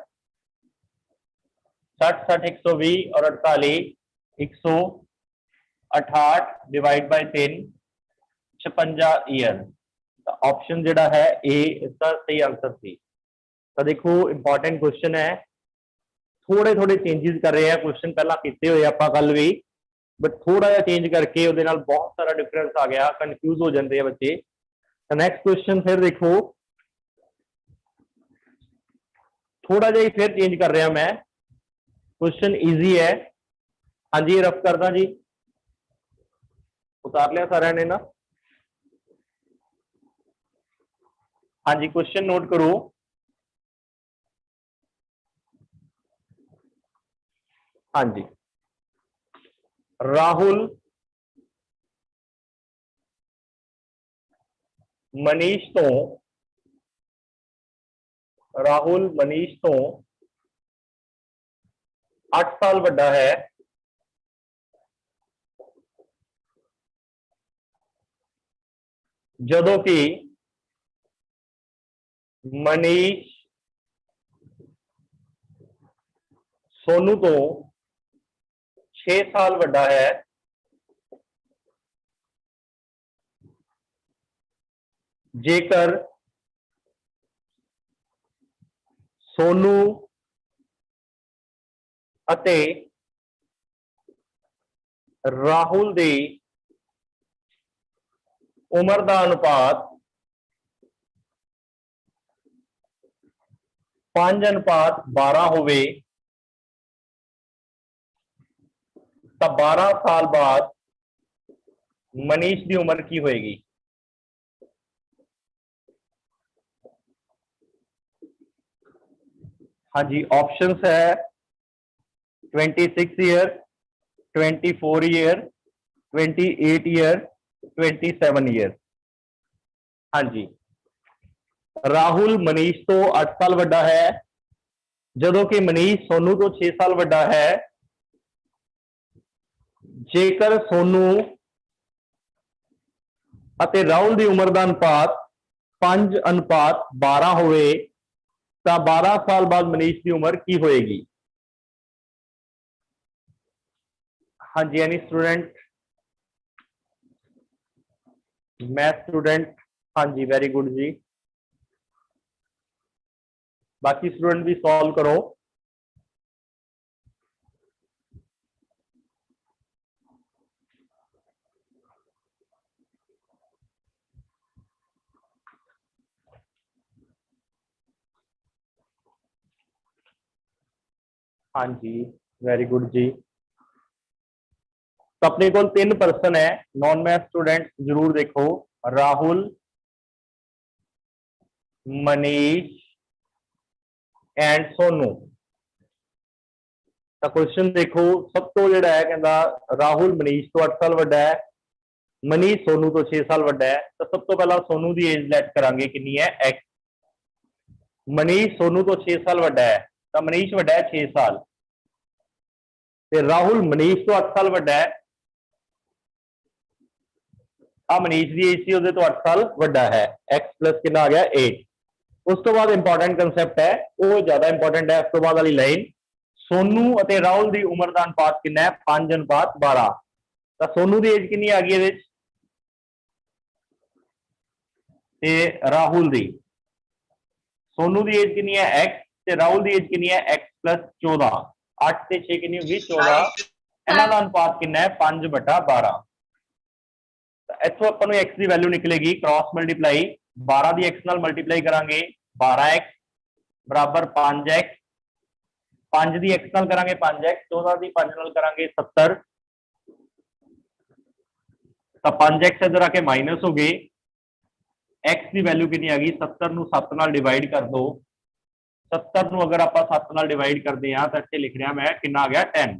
60, 60 120 और 48 168 डिवाइड बाय 3 56 ईयर। तो ऑप्शन जिहड़ा है ए इसका सही आंसर थी। तो देखो इंपॉर्टेंट क्वेश्चन है, थोड़े थोड़े चेंजेस कर रहे हैं क्वेश्चन पहला किए हुए आप कल भी, बट थोड़ा जहा चेंज करके उहदे नाल बहुत सारा डिफरेंस आ गया, कंफ्यूज हो जाते हैं बच्चे। तो नेक्स्ट क्वेश्चन फिर देखो, थोड़ा जहा फिर चेंज कर रहा मैं, क्वेश्चन इजी है। हाँ जी रफ करदा जी, उतार लिया सारे ने ना। हाँ जी क्वेश्चन नोट करो। हाँ जी, राहुल मनीष तो 8 साल बड़ा है। जदों कि मनीष सोनू तो 6 साल बड़ा है। जेकर सोनू अते राहुल दी उम्र का अनुपात 5:12 होवे, तो 12 साल बाद मनीष की उम्र की होएगी? हाँ जी, ऑप्शंस है 26 ईयर, 24 ईयर, 28 ईयर, 27 ईयर। हाँ जी, राहुल मनीष तो 8 साल बड़ा है, जदों कि मनीष सोनू तो 6 साल बड़ा है। जेकर सोनू ਅਤੇ ਰਾਹੁਲ ਦੀ ਉਮਰ ਦਾ ਅਨੁਪਾਤ 5:12 ਹੋਵੇ ਤਾਂ 12 ਸਾਲ ਬਾਅਦ ਮਨੀਸ਼ ਦੀ ਉਮਰ ਕੀ ਹੋਏਗੀ? ਹਾਂਜੀ, ਐਨੀ स्टूडेंट मैथ स्टूडेंट? हाँ जी, वेरी गुड जी। बाकी स्टूडेंट भी सॉल्व करो। हाँ जी, वेरी गुड जी। तो अपने को 3 पर्सन है, नॉन मैथ स्टूडेंट जरूर देखो, राहुल, मनीष एंड सोनू। तो क्वेश्चन देखो, सब तो जिहड़ा है कहंदा राहुल मनीष तो 8 साल वड्डा है, मनीष सोनू तो 6 साल वड्डा है। तो सब तो पहला सोनू की एज लैट करांगे, कितनी है? एक्स। मनीष सोनू तो 6 साल वड्डा है, तो मनीष वड्डा है 6 साल, ते राहुल मनीष तो 8 साल वड्डा है, आ मनीष की एज सी तो 8 साल वड्डा है। एक्स प्लस कितना आ गया? 8। उस तो बाद इंपॉर्टेंट कंसेप्ट है, वो ज्यादा इंपॉर्टेंट है। उस तो बाद वाली लाइन, सोनू और राहुल की उम्र का अनुपात कितना है? 5:12। तो सोनू की एज कितनी आ गई ये? राहुल की, सोनू की एज कितनी है? एक्स, ते राहुल की एज कितनी है? X plus 14। 8 से 6 कितनी होगी? 14। इन्हों का अनुपात कितना है? 5/12। इतों अपन एक्स की वैल्यू निकलेगी, क्रॉस मल्टीप्लाई 12 की एक्स नाल मल्टीप्लाई करांगे, 12x बराबर 5x, 5 की एक्स नाल करांगे 5x, 14 की 5 नाल करांगे 70। तो 5x इधर आके माइनस हो गए, एक्स की वैल्यू कितनी आ गई? 70 ਨੂੰ 7 ਨਾਲ डिवाइड कर दो। 70 ਨੂੰ अगर आप 7 ਨਾਲ डिवाइड करते हैं तो इतने लिख रहा मैं कितना आ गया? 10।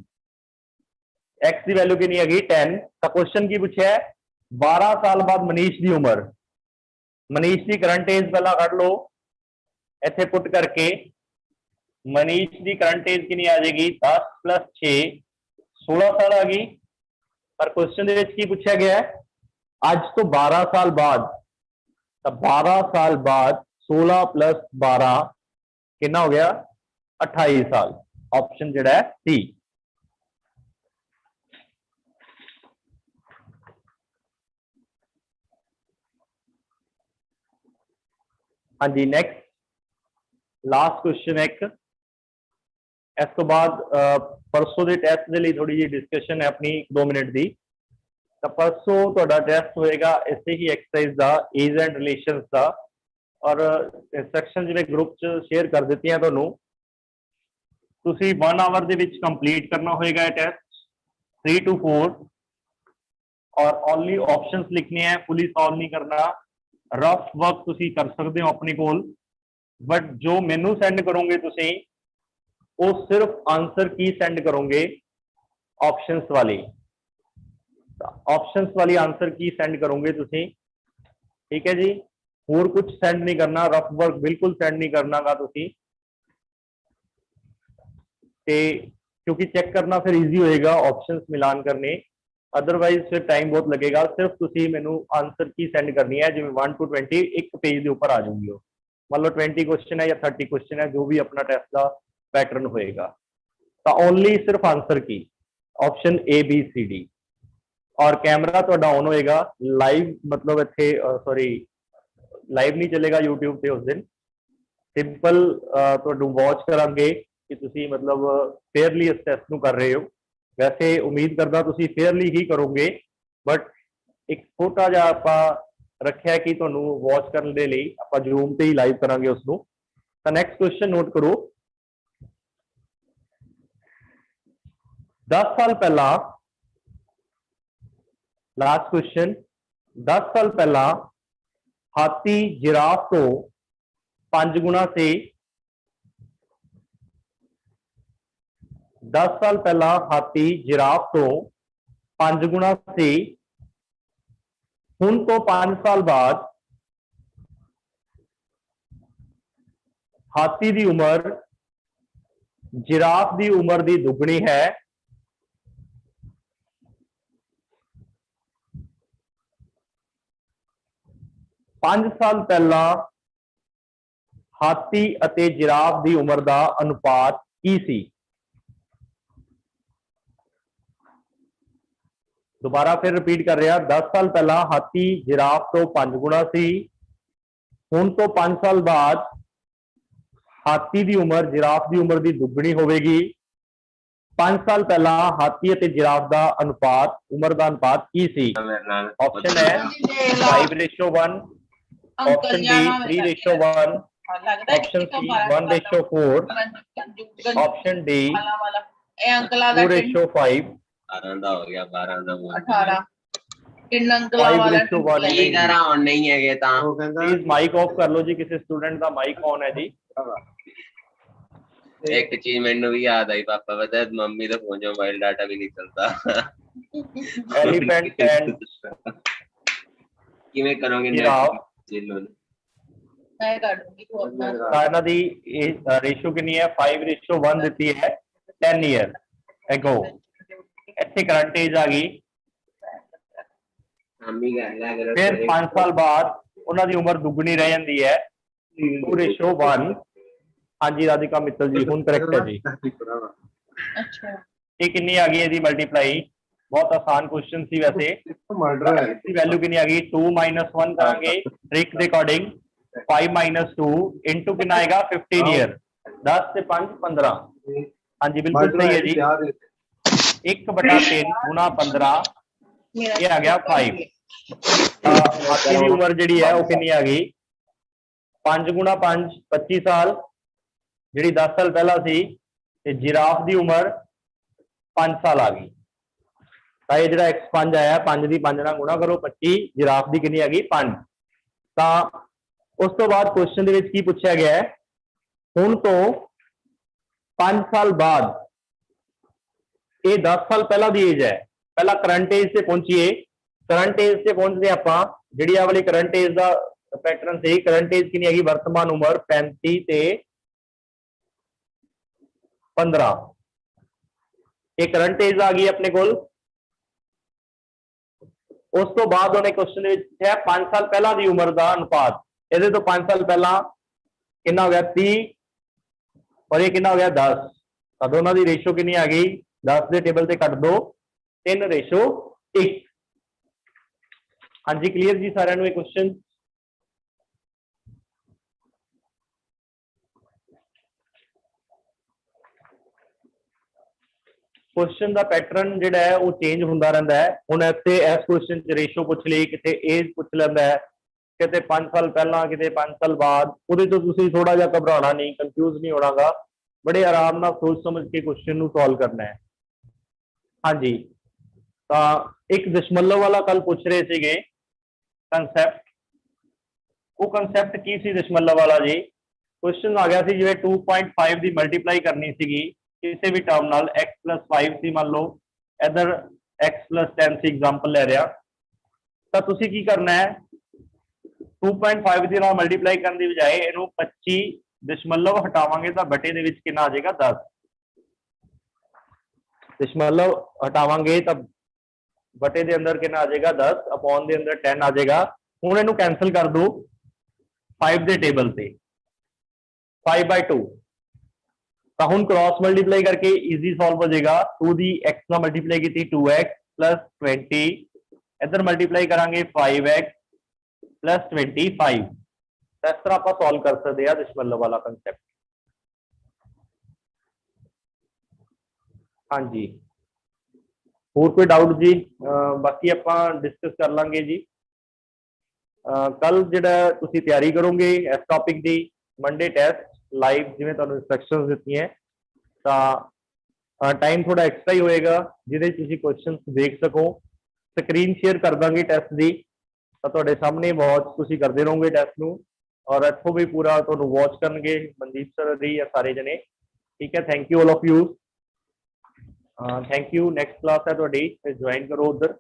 एक्स की वैल्यू कितनी आ गई? 10। तो क्वेश्चन की पूछा है 12 साल बाद मनीष की उम्र, मनीष की करंट एज पहला कढ़ लो, इतने पुट करके मनीष की करंट एज कितनी आ जाएगी? 10 + 6 16 साल आ गई। पर क्वेश्चन की पूछा गया है अज तो 12 साल बाद, तो 12 साल बाद 16 + 12 कितना हो गया? 28 साल। ऑप्शन जिहड़ा है सी। हाँ जी, नेक्स्ट लास्ट क्वेश्चन एक, इस तो बाद परसों के टेस्ट के लिए थोड़ी जी डिस्कशन है अपनी 2 मिनट की। तो परसों तुहाडा टेस्ट होएगा इसे ही एक्सरसाइज का, एज एंड रिलेशंस का, और इंस्ट्रक्शन जिवें ग्रुप च शेयर कर दी हैं तुहानूं, तुसीं 1 आवर दे विच कंप्लीट करना होएगा टेस्ट 3 to 4, और ओनली ऑप्शंस लिखने हैं, फुली सॉल्व नहीं करना। रफ वर्क तुसीं कर सकते हो अपने कोल, बट जो मैनू सेंड करोगे तुसीं वो सिर्फ आंसर की सेंड करोगे? ऑप्शंस वाली, ऑप्शंस वाली आंसर की सेंड करोगे तुसीं, ठीक है जी। और कुछ सेंड नहीं करना, रफ वर्क बिल्कुल सेंड नहीं करना गा तुसीं, क्योंकि चेक करना फिर इजी होएगा ऑप्शंस मिलान करने, अदरवाइज फिर टाइम बहुत लगेगा। सिर्फ तुसीं मैनू आंसर की सेंड करनी है, जिवें 1 to 20 एक पेज के ऊपर आ जाऊंगी वो, मान लो 20 क्वेश्चन है या 30 क्वेश्चन है, जो भी अपना टेस्ट का पैटर्न होएगा। तो ओनली सिर्फ आंसर की, option A B C D, और कैमरा तुहाडा ऑन होएगा लाइव, मतलब इत्थे सॉरी लाइव नहीं चलेगा यूट्यूब पे उस दिन, सिंपल तुहानू वॉच करांगे कि तुसीं मतलब फेयरली इस टेस्ट नूं कर रहे हो। वैसे उम्मीद करदा तुसीं फेयरली ही करोगे, बट एक छोटा जिहा आपां रखिया कि तुहानू वॉच करने दे लई आपां जूम ते ही लाइव करांगे उसनूं। तो नैक्सट क्वेश्चन नोट करो, 10 साल पहला, लास्ट क्वेश्चन, 10 साल पहला हाथी जिराफ तो 5 गुना से, 10 साल पहला हाथी जिराफ तो 5 गुना से, हुण तो 5 साल बाद हाथी की उम्र जिराफ की उम्र की दुगनी है, 5 ਸਾਲ ਪਹਿਲਾਂ ਹਾਥੀ ਅਤੇ ਜਿਰਾਫ ਦੀ ਉਮਰ ਦਾ ਅਨੁਪਾਤ ਕੀ ਸੀ? दोबारा फिर रिपीट कर रहा, 10 साल पहला हाथी जिराफ तो 5 गुणा सी, हुण तो 5 साल बाद हाथी की उम्र जिराफ की उम्र की दुगनी होगी। 5 साल पहला हाथी और जिराफ का अनुपात उम्र का अनुपात की सी? ऑप्शन है 5:1, option B 3:1, option C 1:4, option D 2:5, 12 ਦਾ ਹੋ ਗਿਆ 12 ਦਾ 18 ਤਿੰਨ ਅੰਕਲਾਂ ਵਾਲਾ ਕੀ ਕਰਾਂ ਹੁਣ ਨਹੀਂ ਹੈਗੇ ਤਾਂ प्लीज माइक ऑफ कर लो जी, किसी स्टूडेंट का माइक ऑन है जी। ਇੱਕ ਚੀਜ਼ ਮੈਨੂੰ ਵੀ ਯਾਦ ਆਈ ਪਾਪਾ, ਪਤਾ ਹੈ ਮੰਮੀ ਦਾ ਫੋਨ 'ਚ ਮੋਬਾਈਲ ਡਾਟਾ ਵੀ ਨਹੀਂ ਚੱਲਦਾ। एलिफेंट एंड ਕਿਵੇਂ ਕਰੋਗੇ जिराफ ਮੈਂ ਕਰ ਦੂੰਗੀ ਤੂੰ ਆਪਣਾ ਇਹਨਾਂ ਦੀ ਰੇਸ਼ੋ ਕਿੰਨੀ ਹੈ? 5:1 ਦਿੱਤੀ ਹੈ 10 ईयर एगो। ਇੱਥੇ ਕਰੰਟ ਏਜ ਆ ਗਈ। ਫਿਰ 5 ਸਾਲ ਬਾਅਦ ਉਹਨਾਂ ਦੀ ਉਮਰ ਦੁੱਗਣੀ ਰਹਿ ਜਾਂਦੀ ਹੈ 2:1। ਹਾਂਜੀ ਰਾਧਿਕਾ ਮਿੱਤਲ ਜੀ, ਹੁਣ ਕਰੈਕਟ ਹੈ ਜੀ। ਅੱਛਾ ਇਹ ਕਿੰਨੀ ਆ ਗਈ ਇਹਦੀ ਮਲਟੀਪਲਾਈ? ਬਹੁਤ ਆਸਾਨ ਕੁਐਸਚਨ ਸੀ ਵੈਸੇ। इसकी वैल्यू कितनी आ गई? 2 - 1 करेंगे ट्रिक के अकॉर्डिंग। 5 - 2 इंटू कितना आएगा? 15 ईयर। 10 से 5 15। हाँ जी बिल्कुल सही है जी। 1/3 गुणा 15 ये आ गया 5। हाथी की उम्र जी है वो कितनी आ गई? 5 × 5 25 साल, जी 10 साल पहला सी। जिराफ की उम्र 5 साल आ गई। तो ये जो X5 आया 5 की 5 ਨਾਲ गुणा करो 25, जिराफ की कितनी आ गई? 5। तो उस तो बाद क्वेश्चन ਦੇ ਵਿੱਚ ਕੀ ਪੁੱਛਿਆ ਗਿਆ ਹੈ? ਹੁਣ ਤੋਂ 5 साल बाद ये 10 साल पहला दी एज है। पहला करंट एज से पहुंचीए। करंट एज से पहुंचते आप जी वाली करंट एज का पैटर्न से करंट एज कितनी हैगी? वर्तमान उम्र 35 ते 15। ये करंट एज आ गई अपने को। उस तो बाद उन्हें क्वेश्चन है 5 साल पहला की उम्र का अनुपात। ये तो 5 साल पहला कितना हो गया? 30 और ये कितना हो गया? 10। तो दोनों की रेशो कितनी आ गई? 10 के टेबल से कट दो 3:1। हाँ जी क्लीयर जी सारे ये क्वेश्चन? क्वेश्चन का पैटर्न जो है वो चेंज होता रहता है। हुण इत्थे इस क्वेश्चन च रेशो पूछ ली, कितने एज पूछ लेंदा है, कितने 5 साल पहला, कितने 5 साल बाद। उहदे तो तुसीं थोड़ा जिहा घबराना नहीं, कंफ्यूज नहीं होना, बड़े आराम नाल सोच समझ के क्वेश्चन नूं सॉल्व करना है। हाँ जी तो एक दशमलव वाला कल पूछ रहे थे कंसैप्ट, वो कंसैप्ट की सी दशमलव वाला जी? क्वेश्चन आ गया सी जिवें 2.5 की मल्टीप्लाई करनी सी किसी भी टर्म नाल, x+5 सी मान लो, इधर x+10 सी एग्जाम्पल ले रहा। तो तुसीं की करना है? 2.5 की नाल मल्टीप्लाई करने की बजाय इनू 25 दशमलव हटावांगे तो बटे दे विच कितना आ जाएगा? 10। दशमलव हटावांगे तो बटे दे अंदर कितना आ जाएगा? 10 अपॉन दे अंदर 10 आ जाएगा। हुण इनू कैंसल कर दो 5 के टेबल से 5/2। तो हुण क्रॉस मल्टीप्लाई करके इजी सॉल्व हो जाएगा। 2 दी x ना मल्टीप्लाई की 2x + 20, इधर मल्टीप्लाई करांगे 5x + 25। इस तरह आप सॉल्व कर सकते हैं दशमलव वाला कंसैप्ट। हाँ जी होर कोई डाउट जी? बाकी आप डिस्कस कर लांगे जी। कल जिहड़ा तुसीं तैयारी करोगे इस टॉपिक की, मंडे टेस्ट लाइव जिवें तुहानूं इंस्ट्रक्शनस दित्ती हैं, तो टाइम थोड़ा एक्स्ट्रा ही होएगा जिहदे तुसीं क्वेश्चन देख सको। स्क्रीन शेयर कर देंगे टेस्ट की, तो तुहाडे सामने वॉच तुसीं करते रहोगे टेस्ट नूं, और इत्थों भी पूरा तुहानूं वॉच करनगे मनदीप सर दी या सारे जने। ठीक है, thank you all of you. Thank you. Next class है तुहाडी, ज्वाइन करो उधर।